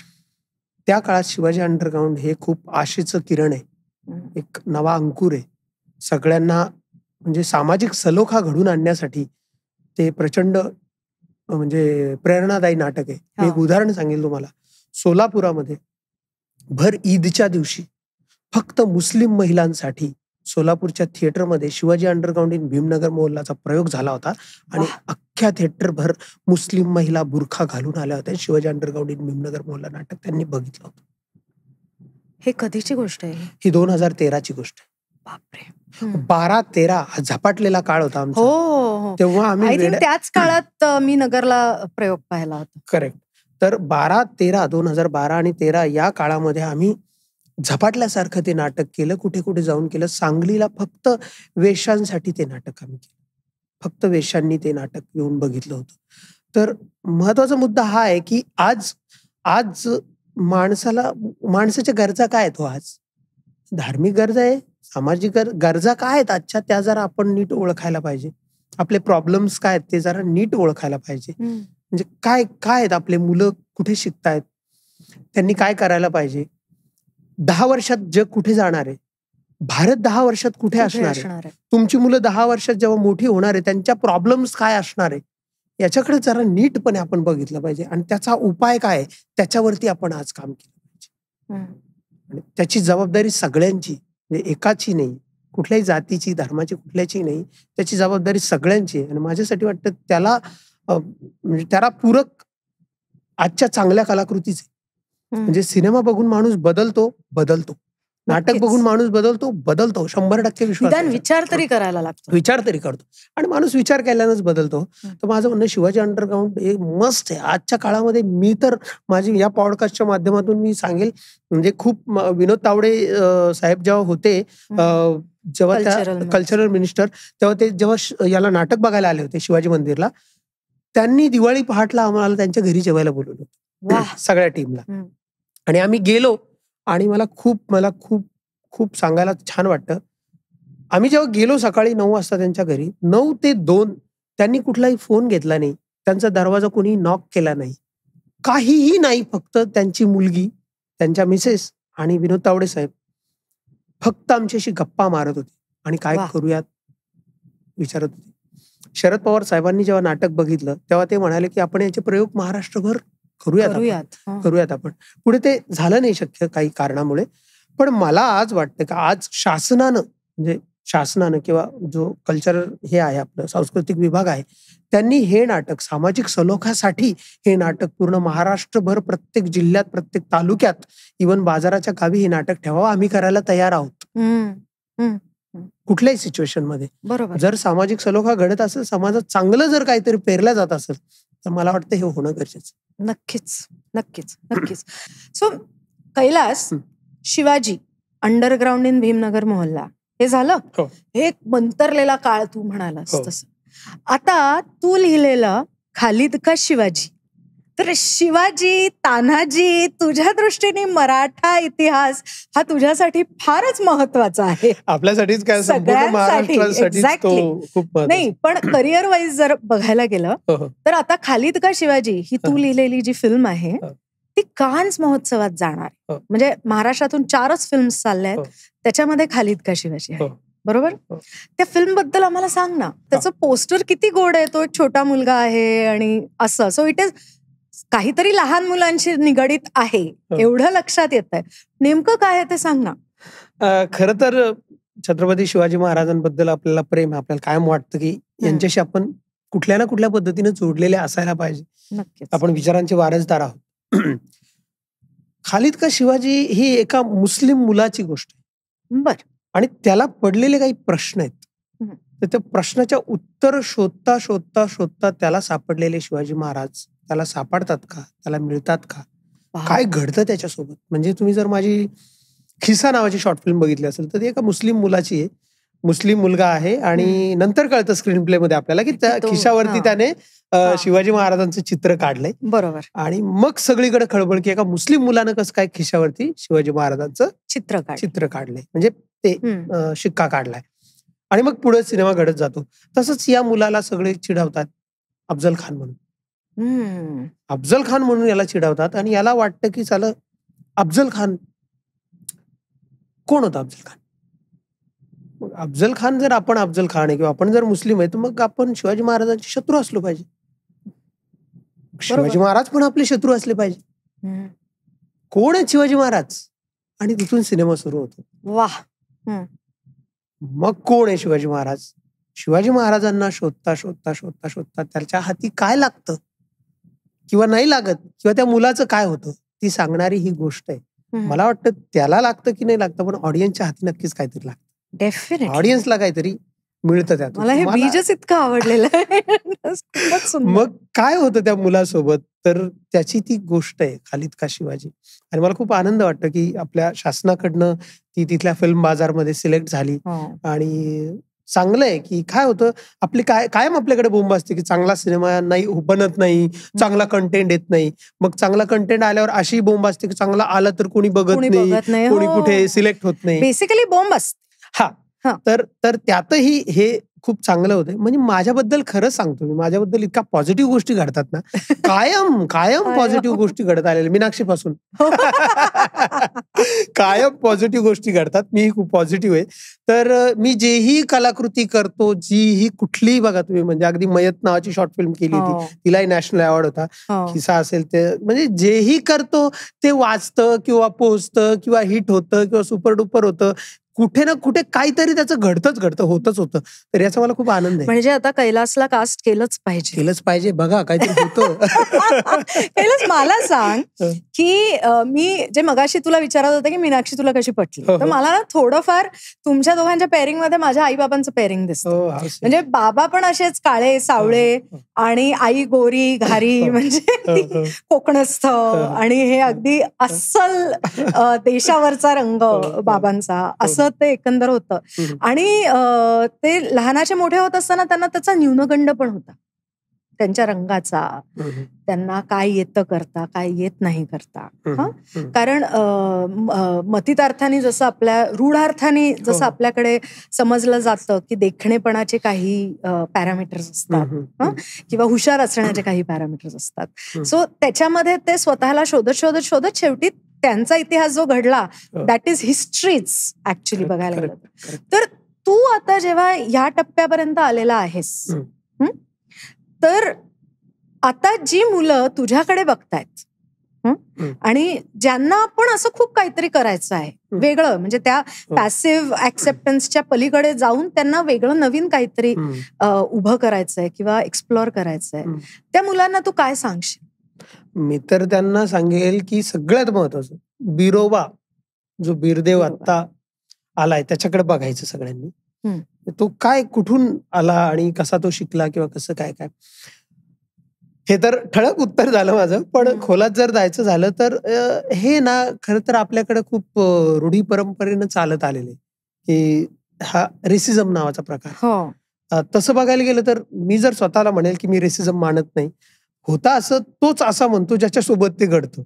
त्या काळात शिवाजी अंडरग्राउंड हे खूप आशेचं किरण आहे, एक नवा अंकुर आहे. सगळ्यांना म्हणजे सामाजिक सलोखा घडून आणण्यासाठी ते प्रचंड म्हणजे प्रेरणादायी नाटक आहे. एक उदाहरण सांगेल तुम्हाला. सोलापुरामध्ये भर ईदच्या दिवशी फक्त मुस्लिम महिलांसाठी सोलापूरच्या थिएटरमध्ये शिवाजी अंडरग्राऊंड इन भीमनगर मोहल्लाचा प्रयोग झाला होता आणि अख्ख्या थिएटरभर मुस्लिम महिला बुरखा घालून आल्या होत्या. शिवाजी अंडरग्राऊंड इन भीमनगर मोहल्ला नाटक त्यांनी बघितलं होतं. हे कधीची गोष्ट आहे? ही 2013ची गोष्ट आहे. बापरे. 12-13 झपाटलेला काळ होता आमचा. हो, तेव्हा आम्ही त्याच काळात मी नगरला प्रयोग पाहिला होता. करेक्ट. तर 2012 आणि 13 या काळामध्ये आम्ही झपाटल्यासारखं ते नाटक केलं. कुठे कुठे जाऊन केलं. सांगलीला फक्त वेश्यांसाठी ते नाटक आम्ही केलं. फक्त वेश्यांनी ते नाटक येऊन बघितलं होतं. तर महत्वाचा मुद्दा हा आहे की आज माणसाच्या गरजा काय आहेत? आज धार्मिक गरजा आहे, सामाजिक गरजा काय आहेत आजच्या, त्या जरा आपण नीट ओळखायला पाहिजे. आपले प्रॉब्लेम्स काय आहेत ते जरा नीट ओळखायला पाहिजे. म्हणजे काय आहेत, आपले मुलं कुठे शिकतायत, त्यांनी काय करायला पाहिजे, 10 वर्षात जग कुठे जाणार आहे, भारत 10 वर्षात कुठे असणार आहे, तुमची मुलं 10 वर्षात जेव्हा मोठी होणार आहे त्यांच्या प्रॉब्लेम्स काय असणार आहे, याच्याकडे जरा नीटपणे आपण बघितलं पाहिजे आणि त्याचा उपाय काय आहे त्याच्यावरती आपण आज काम केलं पाहिजे. आणि त्याची जबाबदारी सगळ्यांची, म्हणजे एकाची नाही, कुठल्याही जातीची, धर्माची, कुठल्याची नाही, त्याची जबाबदारी सगळ्यांची आहे. आणि माझ्यासाठी वाटतं त्याला पूरक आजच्या चांगल्या कलाकृतीच आहे. म्हणजे सिनेमा बघून माणूस बदलतो, नाटक बघून माणूस बदलतो, 100% विश्वास. विचार तरी करायला लागतो, विचार तरी करतो आणि माणूस विचार केल्यानंच बदलतो. तर माझं म्हणणं शिवाजी अंडरग्राऊंड हे मस्त आहे आजच्या काळामध्ये. मी तर माझी या पॉडकास्टच्या माध्यमातून मी सांगेल, म्हणजे खूप विनोद तावडे साहेब जेव्हा होते, जेव्हा त्या कल्चरल मिनिस्टर, तेव्हा ते जेव्हा याला नाटक बघायला आले होते शिवाजी मंदिरला, त्यांनी दिवाळी पहाटला आम्हाला त्यांच्या घरी जेवायला बोलवलं होतं सगळ्या टीमला. आणि आम्ही गेलो आणि मला खूप सांगायला छान वाटतं. आम्ही जेव्हा गेलो सकाळी 9 वाजता त्यांच्या घरी, 9 ते 2 त्यांनी कुठलाही फोन घेतला नाही, त्यांचा दरवाजा कोणी नॉक केला नाही, काहीही नाही. फक्त त्यांची मुलगी, त्यांच्या मिसेस आणि विनोद तावडे साहेब फक्त आमच्याशी गप्पा मारत होते आणि काय करूयात विचारत होते. शरद पवार साहेबांनी जेव्हा नाटक बघितलं तेव्हा ते म्हणाले की आपण याचे प्रयोग महाराष्ट्रभर करूयात आपण. पुढे ते झालं नाही शक्य काही कारणामुळे. पण मला आज वाटतं की आज शासनानं किंवा जो कल्चर हे आहे, आपलं सांस्कृतिक विभाग आहे, त्यांनी हे नाटक सामाजिक सलोख्यासाठी हे नाटक पूर्ण महाराष्ट्रभर, प्रत्येक जिल्ह्यात, प्रत्येक तालुक्यात, इव्हन बाजाराच्या गावी हे नाटक ठेवावं. आम्ही करायला तयार आहोत कुठल्याही सिच्युएशन मध्ये. बरोबर. जर सामाजिक सलोखा घडत असेल, समाजात चांगलं जर काहीतरी पेरलं जात असेल, तर मला वाटतं हे होणं गरजेचं. नक्कीच. So Kailas, Shivaji underground in Bhimnagar मोहल्ला हे झालं. हे मंतरलेला काळ तू म्हणालास तसं. आता तू लिहिलेलं खालिद का शिवाजी, तर शिवाजी, तान्हाजी, तुझ्या दृष्टीने मराठा इतिहास हा तुझ्यासाठी फारच महत्वाचा आहे. आपल्यासाठीच काय, संपूर्ण महाराष्ट्रासाठी नाही, पण करिअर वाईज जर बघायला गेलं तर आता खालिद का शिवाजी ही तू लिहिलेली जी फिल्म आहे ती कान्स महोत्सवात जाणार. म्हणजे महाराष्ट्रातून 4च फिल्म्स चालल्या आहेत, त्याच्यामध्ये खालिद का शिवाजी आहे. बरोबर. त्या फिल्म बद्दल आम्हाला सांग ना. त्याचं पोस्टर किती गोड आहे, तो एक छोटा मुलगा आहे आणि असं. सो इट इज काहीतरी लहान मुलांशी निगडीत आहे एवढं लक्षात येत आहे. नेमकं काय आहे ते सांग ना. खरं तर छत्रपती शिवाजी महाराजांबद्दल आपल्याला प्रेम, आपल्याला कायम वाटतं की यांच्याशी आपण कुठल्या ना कुठल्या पद्धतीने जोडलेले असायला पाहिजे. नक्कीच. आपण विचारांचे वारसदार आहोत. खालिद का शिवाजी ही एका मुस्लिम मुलाची गोष्ट आहे. बर. आणि त्याला पडलेले काही प्रश्न आहेत, तर त्या प्रश्नाच्या उत्तर शोधता त्याला सापडलेले शिवाजी महाराज त्याला सापडतात का, त्याला मिळतात का, काय घडतं त्याच्यासोबत. म्हणजे तुम्ही जर माझी खिसा नावाची शॉर्ट फिल्म बघितली असेल तर ती एका मुस्लिम मुलाची आहे. मुस्लिम मुलगा आहे आणि नंतर कळतं स्क्रीन प्ले मध्ये आपल्याला की त्या खिशावरती त्याने शिवाजी महाराजांचं चित्र काढलंय. बरोबर. आणि मग सगळीकडे खळबळ की एका मुस्लिम मुलानं कसं काय खिशावरती शिवाजी महाराजांचं चित्र काढलंय, म्हणजे ते शिक्का काढलाय. आणि मग पुढे सिनेमा घडत जातो. तसंच या मुलाला सगळे चिडवतात अफजल खान म्हणून याला चिडवतात आणि याला वाटतं की चला अफजल खान कोण होता. मग अफजल खान जर आपण अफजल खान आहे किंवा आपण जर मुस्लिम आहे तर मग आपण शिवाजी महाराजांचे शत्रू असलो पाहिजे. शिवाजी महाराज पण आपले शत्रू असले पाहिजे. कोण आहेत शिवाजी महाराज. आणि तिथून सिनेमा सुरू होतो. वाह. मग कोण आहे शिवाजी महाराज? शिवाजी महाराजांना शोधता शोधता शोधता शोधता त्याच्या हाती काय लागतं किंवा नाही लागत किंवा त्या मुलाचं काय होतं ती सांगणारी ही गोष्ट आहे. मला वाटतं त्याला लागतं की नाही लागतं, पण ऑडियन्सच्या हाती नक्कीच काहीतरी लागतं. डेफिनेटली ऑडियन्सला काहीतरी मिळतं त्यातून. मला हे बीजच इतकं आवडलेलं आहे. मग काय होतं त्या मुलासोबत, तर त्याची ती गोष्ट आहे खालीद का शिवाजी. आणि मला खूप आनंद वाटतो की आपल्या शासनाकडनं ती तिथल्या फिल्म बाजारमध्ये सिलेक्ट झाली. आणि चांगलं आहे की काय होतं आपली कायम आपल्याकडे बोंब असते की चांगला सिनेमा नाही बनत नाही, चांगला कंटेंट येत नाही. मग चांगला कंटेंट आल्यावर अशी बोंब असते की चांगला आला तर कोणी बघत नाही, कोणी कुठे सिलेक्ट होत नाही. बेसिकली बोंब असते. तर त्यातही हे खूप चांगलं होतं. म्हणजे माझ्याबद्दल खरंच सांगतो मी, माझ्याबद्दल इतका पॉझिटिव्ह गोष्टी घडतात ना, कायम पॉझिटिव्ह गोष्टी घडत आलेल्या. मीनाक्षीपासून कायम पॉझिटिव्ह गोष्टी घडतात. मीही खूप पॉझिटिव्ह आहे. तर मी जेही कलाकृती करतो, जीही कुठलीही बघा तुम्ही, म्हणजे अगदी मयत नावाची शॉर्ट फिल्म केली होती, तिलाही नॅशनल अवॉर्ड होता. खिसा असेल ते, म्हणजे जेही करतो ते वाचतं किंवा पोचतं किंवा हिट होतं किंवा सुपर डुपर होतं. कुठे ना कुठे काहीतरी त्याचं घडतं होतच होतं. तर याचा मला खूप आनंद आहे. म्हणजे आता कैलासला कास्ट केलंच पाहिजे. बघा काहीतरी होतं. कैलास मला सांग की मी जे मगाशी तुला विचारत होतं की मीनाक्षी तुला कशी पटली, तर मला ना थोडंफार तुमच्या दोघांच्या पेअरिंग मध्ये माझ्या आई बाबांचं पेअरिंग दिसतं. म्हणजे बाबा पण असेच काळे सावळे आणि आई गोरी घारी, म्हणजे ती कोकणस्थ, आणि हे अगदी अस्सल देशावरचा रंग बाबांचा, असं ते एकंदर होतं. आणि ते लहानाचे मोठे होत असताना त्यांना त्याचा न्यूनगंड पण होता, त्यांच्या रंगाचा. त्यांना काय येतं करता, काय येत नाही करता. कारण मतितार्थाने जसं आपल्या रूढार्थाने जसं आपल्याकडे समजलं जातं की देखणेपणाचे काही पॅरामीटर्स असतात किंवा हुशार असण्याचे काही पॅरामीटर्स असतात. सो त्याच्यामध्ये ते स्वतःला शोधत शेवटी त्यांचा इतिहास जो घडला, दॅट इज हिस्ट्रीच ऍक्च्युली बघायला गेलं तर. तू आता जेव्हा ह्या टप्प्यापर्यंत आलेला आहेस, तर आता जी मुलं तुझ्याकडे बघतायत आणि ज्यांना पण असं खूप काहीतरी करायचं आहे वेगळं, म्हणजे त्या पॅसिव्ह ऍक्सेप्टन्सच्या पलीकडे जाऊन त्यांना वेगळं नवीन काहीतरी उभं करायचंय किंवा एक्सप्लोअर करायचंय, त्या मुलांना तू काय सांगशील? मी तर त्यांना सांगेल की सगळ्यात महत्वाचं, बिरोबा जो बीरदेव आत्ता आलाय त्याच्याकडे बघायचं सगळ्यांनी. तो काय कुठून आला आणि कसा तो शिकला किंवा कसं काय काय, हे तर ठळक उत्तर झालं माझं. पण खोलात जर जायचं झालं तर हे ना खरं तर आपल्याकडे खूप रूढी परंपरेनं चालत आलेले की हा रेसिझम नावाचा प्रकार. तसं बघायला गेलं तर मी जर स्वतःला म्हणेल की मी रेसिझम मानत नाही. होता असं तोच असा म्हणतो ज्याच्यासोबत ते घडतं.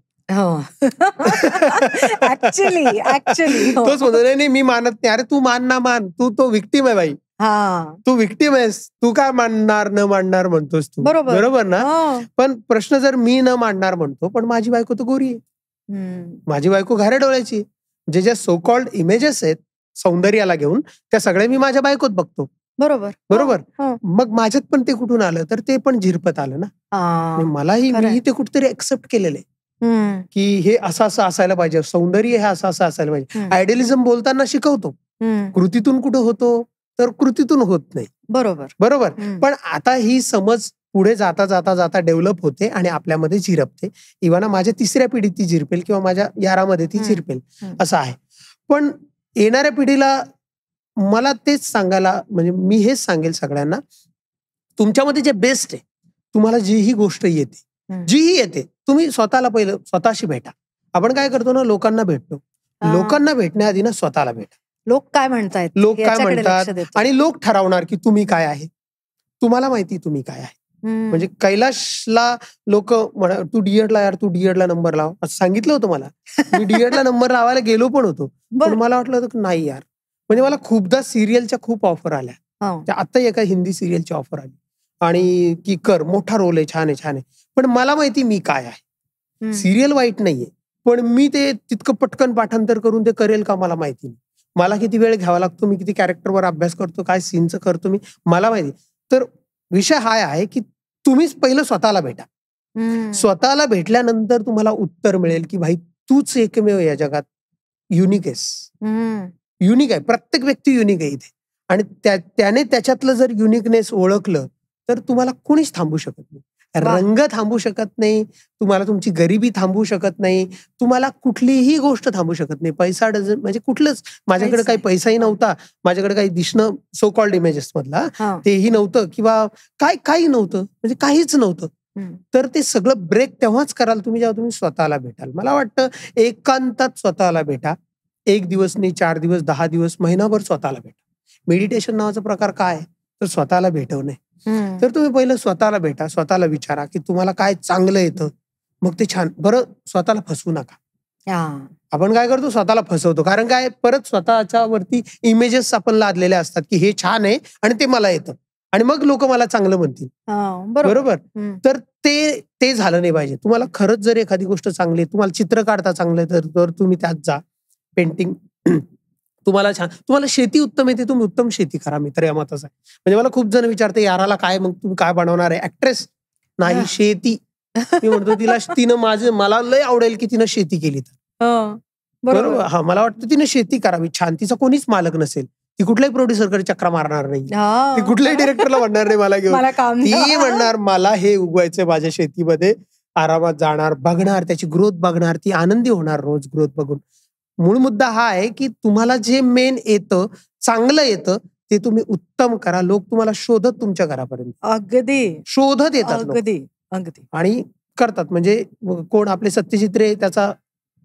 तोच म्हणतो नाही मी मानत नाही. अरे तू मान ना मान, तू तो विक्टिम आहे बाई. तू विक्टिम आहेस, तू काय मानणार न मानणार म्हणतोस तू, बरोबर ना. पण प्रश्न जर मी न मानणार म्हणतो, पण माझी बायको तर गोरी आहे, माझी बायको घाऱ्या डोळ्याची, ज्या सो कॉल्ड इमेजेस आहेत सौंदर्याला घेऊन, त्या सगळ्या मी माझ्या बायकोत बघतो. बरोबर. मग माझ्यात पण ते कुठून आलं, तर ते पण झिरपत आलं ना. मलाही मी ते कुठेतरी एक्सेप्ट केलेले की हे असं असायला पाहिजे, सौंदर्य हे असं असायला पाहिजे. आयडियलिझम बोलताना शिकवतो, कृतीतून कुठं होतो तर कृतीतून होत नाही. बरोबर. पण आता ही समज पुढे जाता जाता जाता डेव्हलप होते आणि आपल्यामध्ये झिरपते. इव्हन माझ्या 3ऱ्या पिढीत ती झिरपेल किंवा माझ्या 11मध्ये ती झिरपेल, असं आहे. पण येणाऱ्या पिढीला मला तेच सांगायला, म्हणजे मी हेच सांगेल सगळ्यांना, तुमच्यामध्ये जे बेस्ट आहे, तुम्हाला जीही गोष्ट येते, जीही येते, तुम्ही स्वतःला पहिलं स्वतःशी भेटा. आपण काय करतो ना, लोकांना भेटतो. लोकांना भेटण्याआधी ना स्वतःला भेटा. लोक काय म्हणतात आणि लोक ठरवणार की तुम्ही काय आहे. तुम्हाला माहिती तुम्ही काय आहे. म्हणजे कैलाशला लोक म्हणा तू डीएडला यार, तू डीएडला नंबर लाव असं सांगितलं होतं मला. मी डीएडला नंबर लावायला गेलो पण होतो, पण मला वाटलं होतं की नाही यार. म्हणजे मला खूपदा सिरियलच्या खूप ऑफर आल्या. आता एका हिंदी सिरियलची ऑफर आली आणि की कर, मोठा रोल आहे, छान आहे. पण मला माहिती मी काय आहे. सिरियल वाईट नाहीये, पण मी ते तितकं पटकन पाठांतर करून ते करेल का मला माहिती नाही. मला किती वेळ घ्यावा लागतो, मी किती कॅरेक्टरवर अभ्यास करतो, काय सीनचं करतो मी, मला माहिती. तर विषय हा आहे की तुम्हीच पहिलं स्वतःला भेटा. स्वतःला भेटल्यानंतर तुम्हाला उत्तर मिळेल की भाई तूच एकमेव या जगात युनिक आहेस. युनिक आहे, प्रत्येक व्यक्ती युनिक आहे इथे. आणि त्याने त्याच्यातलं जर युनिकनेस ओळखलं तर तुम्हाला कोणीच थांबू शकत नाही. रंग थांबू शकत नाही, तुम्हाला तुमची गरिबी थांबू शकत नाही, तुम्हाला कुठलीही गोष्ट थांबू शकत नाही. पैसा म्हणजे कुठलंच, माझ्याकडे काही पैसाही नव्हता, माझ्याकडे काही दिसणं सो कॉल्ड इमेजेस मधला तेही नव्हतं किंवा काही नव्हतं, म्हणजे काहीच नव्हतं. तर ते सगळं ब्रेक तेव्हाच कराल तुम्ही जेव्हा तुम्ही स्वतःला भेटाल. मला वाटतं एकांतात स्वतःला भेटा. 1 दिवस नाही, 4 दिवस, 10 दिवस, महिनाभर स्वतःला भेटा. मेडिटेशन नावाचा प्रकार काय तर स्वतःला भेटवणे. तर तुम्ही पहिलं स्वतःला भेटा, स्वतःला विचारा की तुम्हाला काय चांगलं येतं, मग ते छान. बरं, स्वतःला फसवू नका. आपण काय करतो, स्वतःला फसवतो. कारण काय, परत स्वतःच्या वरती इमेजेस आपण लादलेले असतात की हे छान आहे आणि ते मला येतं आणि मग लोक मला चांगलं म्हणतील. बरोबर. तर ते झालं नाही पाहिजे. तुम्हाला खरंच जर एखादी गोष्ट चांगली आहे, तुम्हाला चित्र काढता चांगलं आहे तर तुम्ही त्यात जा. पेंटिंग तुम्हाला छान, तुम्हाला शेती उत्तम येते, तुम्ही उत्तम शेती करा. मी तर या मताचा आहे. म्हणजे मला खूप जण विचारते, याराला काय मग तुम्ही काय बनवणार आहे, ऍक्ट्रेस? नाही, शेती. मी म्हणतो तिनं मला लय आवडेल की तिनं शेती केली तर. बरोबर. हा, मला वाटतं तिने शेती करावी छान. तिचा कोणीच मालक नसेल, ती कुठल्याही प्रोड्युसरकडे चक्रा मारणार नाही, ती कुठल्याही डिरेक्टरला म्हणणार नाही मला घेऊन. ती म्हणणार मला हे उगवायचंय माझ्या शेतीमध्ये, आरामात जाणार, बघणार, त्याची ग्रोथ बघणार, ती आनंदी होणार रोज ग्रोथ बघून. मूळ मुद्दा हा आहे की तुम्हाला जे मेन येतं, चांगलं येतं, ते तुम्ही उत्तम करा. लोक तुम्हाला शोधत तुमच्या घरापर्यंत अगदी शोधत येतात. अगदी आणि करतात. म्हणजे कोण आपले सत्यजित रे त्याचा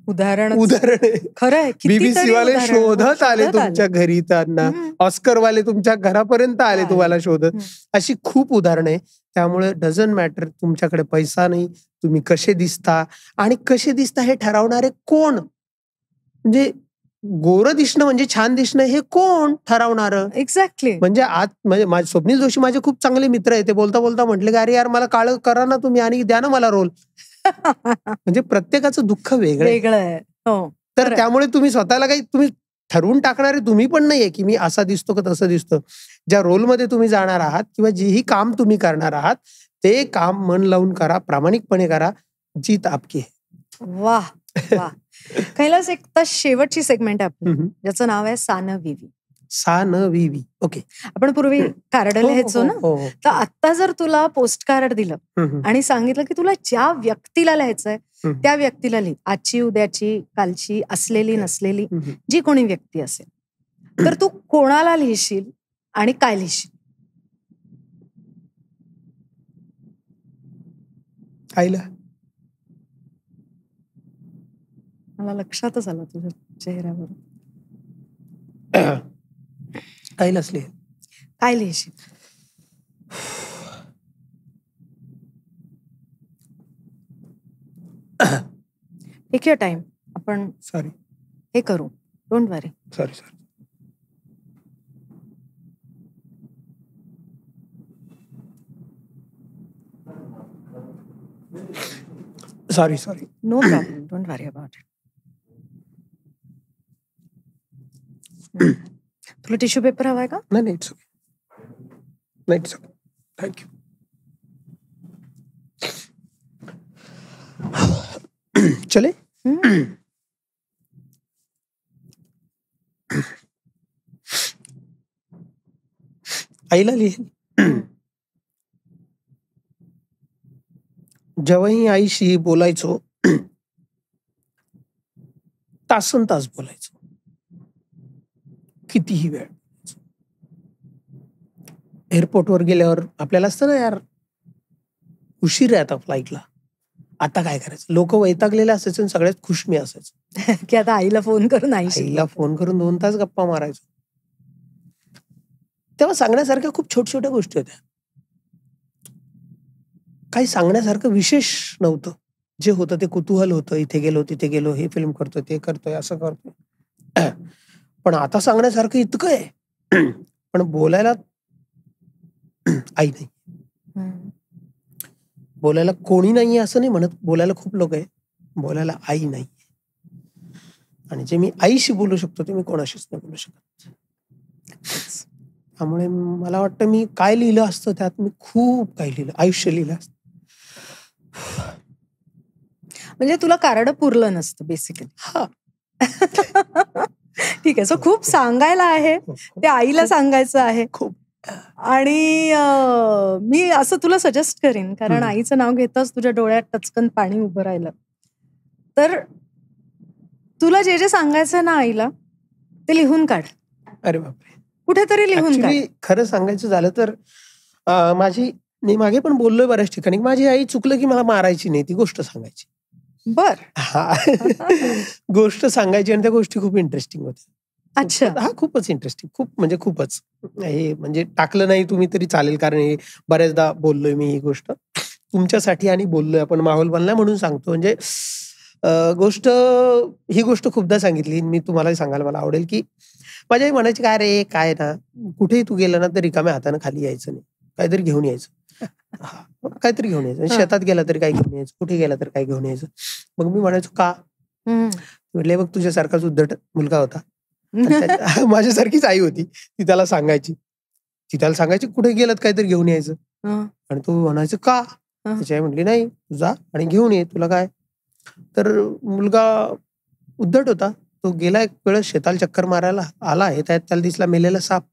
उदाहरण आहे. खरंय, BBC वाले शोधत आले तुमच्या घरी, त्यांना ऑस्कर वाले तुमच्या घरापर्यंत आले तुम्हाला शोधत. अशी खूप उदाहरणं आहे. त्यामुळे डझंट मॅटर तुमच्याकडे पैसा नाही, तुम्ही कसे दिसता आणि कसे दिसता हे ठरवणारे कोण. म्हणजे गोरं दिसणं म्हणजे छान दिसणं हे कोण ठरवणार? एक्झॅक्टली. म्हणजे आज म्हणजे स्वप्नील जोशी माझे खूप चांगले मित्र आहे. ते बोलता बोलता म्हटले की अरे यार मला काळं करा ना तुम्ही आणि द्या ना मला रोल. म्हणजे प्रत्येकाचं दुःख वेगळं आहे. तर त्यामुळे तुम्ही स्वतःला काही तुम्ही ठरवून टाकणारे तुम्ही पण नाहीये की मी असा दिसतो का तसं दिसतो. ज्या रोलमध्ये तुम्ही जाणार आहात किंवा जेही काम तुम्ही करणार आहात ते काम मन लावून करा, प्रामाणिकपणे करा. जीत आपकी आहे. वाह वाह. कैलास, एक तर शेवटची सेगमेंट आहे आपली, ज्याचं नाव आहे सा न विवी. सा न विवी. ओके. आपण पूर्वी कार्ड लिहायचो ना, तर आता जर तुला पोस्ट कार्ड दिलं आणि सांगितलं की तुला ज्या व्यक्तीला लिहायचंय त्या व्यक्तीला लिह, आजची, उद्याची, कालची, असलेली, नसलेली, जी कोणी व्यक्ती असेल, तर तू कोणाला लिहिशील आणि काय लिहिशील? आईला. मला लक्षातच आलं तुझ्या चेहऱ्यावर. आईलाच लिह. काय लिहिशील? Take your time. आपण सॉरी हे करू, don't worry. Sorry. No problem, don't worry about it. तुला टिश्यू पेपर हवाय का? नाही, इट्स ओके. नाही, इट्स ओके. थँक्यू. चले. आईला लिहेल. जेव्हाही आईशी बोलायचो तासन तास बोलायचो, कितीही वेळ. एअरपोर्टवर गेल्यावर आपल्याला असतं ना यार उशीर आहे आता फ्लाईटला, आता काय करायचं. लोक वैतागलेले असायचे, सगळ्यात खुश मी असायचो की आता आईला फोन करून आईला फोन करून 2 तास गप्पा मारायचो. तेव्हा सांगण्यासारख्या खूप छोट्या गोष्टी होत्या. काही सांगण्यासारखं विशेष नव्हतं. जे होतं ते कुतूहल होतं. इथे गेलो, तिथे गेलो, हे फिल्म करतोय, ते करतोय, असं करतोय. पण आता सांगण्यासारखं इतकं आहे, पण बोलायला आई नाही, बोलायला कोणी नाहीये असं नाही म्हणत. बोलायला खूप लोक आहे, बोलायला आई नाही. आणि जे मी आईशी बोलू शकतो ते मी कोणाशीच नाही बोलू शकत. त्यामुळे मला वाटतं मी काय लिहिलं असतं त्यात मी खूप काही लिहिलं, आयुष्य लिहिलं असतं. म्हणजे तुला कार्ड पुरलं नसतं बेसिकली. हा. ठीक आहे. सो खूप सांगायला आहे, ते आईला सांगायचं आहे. खूप. आणि मी असं तुला सजेस्ट करीन, कारण आईचं नाव घेताच तुझ्या डोळ्यात टचकन पाणी उभं राहिलं. तर तुला जे जे सांगायचं ना आईला, ते लिहून काढ. अरे बापरे. कुठेतरी लिहून काढ. खरं सांगायचं झालं तर मी मागे पण बोललोय बऱ्याच ठिकाणी, माझी आई चुकलं की मला मारायची नाही, ती गोष्ट सांगायची. बर. गोष्ट सांगायची आणि त्या गोष्टी खूप इंटरेस्टिंग होत्या. अच्छा. हा खूपच इंटरेस्टिंग, खूप म्हणजे खूपच. हे म्हणजे टाकलं नाही तुम्ही तरी चालेल, कारण हे बऱ्याचदा बोललोय मी ही गोष्ट तुमच्यासाठी आणि बोललोय आपण माहोल बनलाय म्हणून सांगतो. म्हणजे ही गोष्ट खूपदा सांगितली मी, तुम्हालाही सांगायला मला आवडेल की माझी आई म्हणायची, काय रे काय ना, कुठेही तू गेला ना तर रिकाम्या हाताने खाली यायचं नाही, काहीतरी घेऊन यायचं. काहीतरी घेऊन यायचं, शेतात गेला तरी काही घेऊन यायचं, कुठे गेला तर काही घेऊन यायचं. मग मी म्हणायचो का? म्हटले बघ तुझ्यासारखाच उद्धट मुलगा होता, माझ्यासारखीच आई होती, ती त्याला सांगायची कुठे गेलात काहीतरी घेऊन यायचं. आणि तू म्हणायचं का? त्याची आई म्हटली नाही, तू जा आणि घेऊन ये, तुला काय. तर मुलगा उद्धट होता, तो गेला एक वेळेस शेताला चक्कर मारायला आला, हे त्याला दिसला मेलेला साप,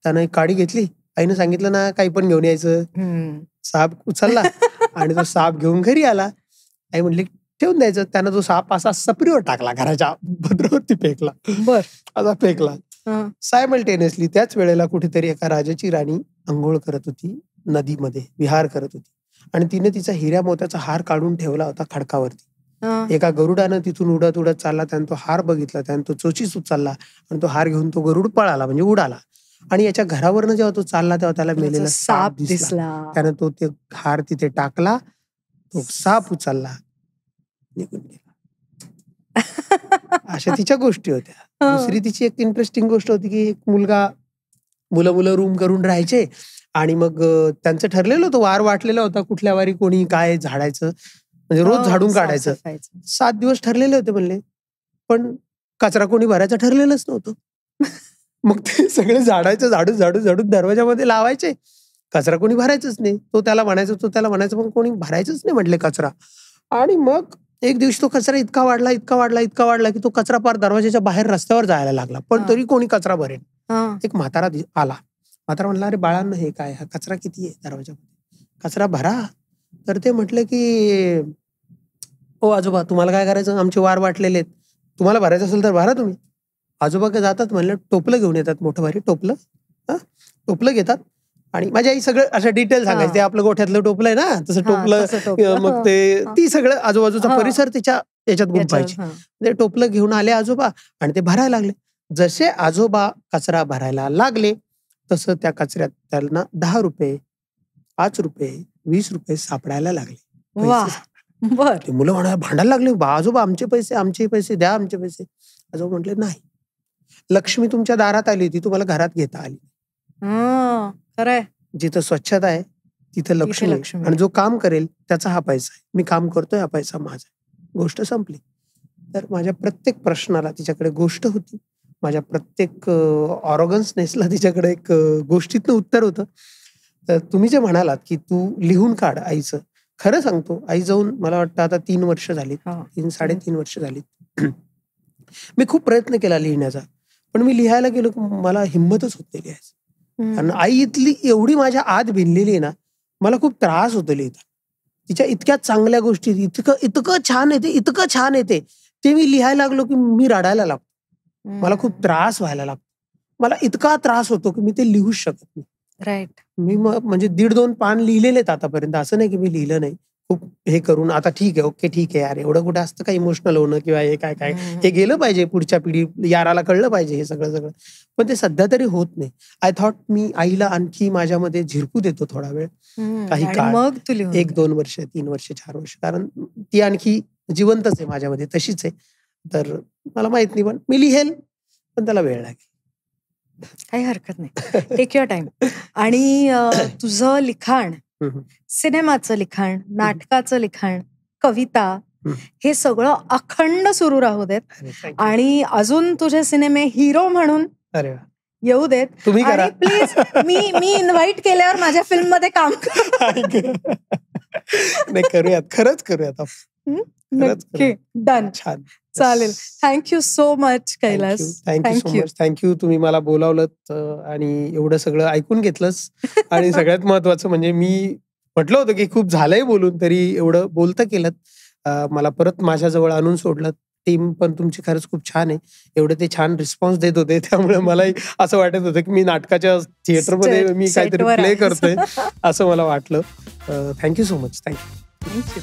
त्यानं एक काडी घेतली, आईनं सांगितलं ना काही पण घेऊन यायचं, साप उचलला आणि तो साप घेऊन घरी आला. आई म्हटली ठेवून द्यायचं. त्यानं तो साप असा सपरीवर टाकला, घराच्या पदरावरती फेकला. बर. असा फेकला. सायमल्टेनियसली त्याच वेळेला कुठेतरी एका राजाची राणी अंघोळ करत होती, नदीमध्ये विहार करत होती, आणि तिने तिचा हिऱ्या मोत्याचा हार काढून ठेवला होता खडकावरती. एका गरुडानं तिथून उडत उडत चालला, त्यानं तो हार बघितला, त्यानं तो चोचीस उचलला आणि तो हार घेऊन तो गरुड पळाला, म्हणजे उडाला. आणि याच्या घरावरनं जेव्हा तो चालला तेव्हा त्याला मेलेला साप दिसला. त्यानं तो ते हार तिथे टाकला, तो साप उचलला, निघून गेला. अशा तिच्या गोष्टी होत्या. दुसरी तिची एक इंटरेस्टिंग गोष्ट होती की एक मुलं रूम करून राहायचे, आणि मग त्यांचं ठरलेलं होतं, वार वाटलेला होता, कुठल्या वारी कोणी काय झाडायचं, म्हणजे रोज झाडून काढायचं. 7 दिवस ठरलेले होते म्हणले, पण कचरा कोणी भरायचं ठरलेलंच नव्हतं. मग ते सगळे झाडून दरवाजामध्ये लावायचे, कचरा कोणी भरायचंच नाही. तो त्याला म्हणायचं पण कोणी भरायचंच नाही म्हटले कचरा. आणि मग एक दिवशी तो कचरा इतका वाढला की तो कचरा पार दरवाजाच्या बाहेर रस्त्यावर जायला लागला, पण तरी कोणी कचरा भरेल. एक म्हातारा आला. म्हातारा म्हणला, अरे बाळांनो हे काय, हा कचरा किती आहे दरवाजामध्ये, कचरा भरा. तर ते म्हटलं की ओ आजोबा तुम्हाला काय करायचं, आमचे वार वाटलेले आहेत, तुम्हाला भरायचं असेल तर भरा तुम्ही. आजोबा काय जातात म्हणलं, टोपलं घेऊन येतात, मोठं भारी टोपलं घेतात. आणि माझी आई सगळं असं डिटेल सांगायचं, ते आपलं गोठ्यातलं टोपलं आहे ना तसं टोपलं, मग ती सगळं आजूबाजूचा परिसर त्याच्यात गुंफायची. ते टोपलं घेऊन आले आजोबा आणि ते भरायला लागले. जसे आजोबा कचरा भरायला लागले तसं त्या कचऱ्यात त्यांना 10 रुपये, 5 रुपये, 20 रुपये सापडायला लागले. ते मुलं भांडायला लागले, आजोबा आमचे पैसे द्या, आमचे पैसे. आजोबा म्हटले नाही, लक्ष्मी तुमच्या दारात आली होती, तुम्हाला घरात घेता आली. खरंय. जिथं स्वच्छता आहे तिथं लक्ष्मी, आणि जो काम करेल त्याचा हा पैसा आहे, मी काम करतोय, हा पैसा माझा आहे, गोष्ट संपली. तर माझ्या प्रत्येक प्रश्नाला तिच्याकडे गोष्ट होती, माझ्या प्रत्येक ऑरोगन्सनेसला तिच्याकडे एक गोष्टीतनं उत्तर होतं. तर तुम्ही जे म्हणालात की तू लिहून काढ आईचं, खरं सांगतो, आई जाऊन मला वाटतं आता 3 वर्ष झाली, 3-3.5 वर्ष झाली. मी खूप प्रयत्न केला लिहिण्याचा, पण मी लिहायला गेलो की मला हिंमतच होत नाही लिहायचं. कारण आई इथली एवढी माझ्या आत भिनलेली आहे ना, मला खूप त्रास होतो लिहिता. तिच्या इतक्या चांगल्या गोष्टी, इतकं छान येते, ते मी लिहायला लागलो की मी रडायला लागतो, मला खूप त्रास व्हायला लागतो, मला इतका त्रास होतो की मी ते लिहूच शकत नाही. राईट. मी म्हणजे 1.5-2 पान लिहिलेले आहेत आतापर्यंत, असं नाही की मी लिहिलं नाही, खूप हे करून आता ठीक आहे, ओके ठीक आहे यार, एवढं कुठं असतं काही इमोशनल होणं किंवा हे काय हे गेलं पाहिजे, पुढच्या याराला कळलं पाहिजे हे सगळं, पण ते सध्या तरी होत नाही. आय थॉट मी आईला आणखी माझ्यामध्ये झिरकू देतो थोडा वेळ, काही काळ, मग 1-2 वर्ष, 3 वर्ष, 4 वर्ष, कारण ती आणखी जिवंतच आहे माझ्यामध्ये, तशीच आहे. तर मला माहित नाही, पण मी लिहेल, पण त्याला वेळ लागेल. काही हरकत नाही, टेक युअर टाइम. आणि तुझं लिखाण, सिनेमाचं लिखाण, नाटकाचं लिखाण, कविता, हे सगळं अखंड सुरू राहू देत, आणि अजून तुझे सिनेमे हिरो म्हणून येऊ देत. तुम्ही प्लीज, मी इन्व्हाइट केल्यावर माझ्या फिल्म मध्ये काम नाही, करूयात, खरंच करूयात. नक्की. डन. छान. चालेल. Thank you so much Kailas. Thank you so much. Thank you. तुम्ही मला बोलावलंत आणि एवढं सगळं ऐकून घेतलंस. आणि सगळ्यात महत्वाचं म्हणजे मी म्हटलं होतं की खूप झालंय बोलून, तरी एवढं बोलतं केलं. मला परत माझ्याजवळ आणून सोडलं. टीम पण तुमची खरंच खूप छान आहे. एवढे ते छान रिस्पॉन्स देत होते, त्यामुळे मलाही असं वाटत होतं की मी नाटकाच्या थिएटरमध्ये मी काहीतरी प्ले करतोय असं मला वाटलं. Thank you so much. थँक्यू.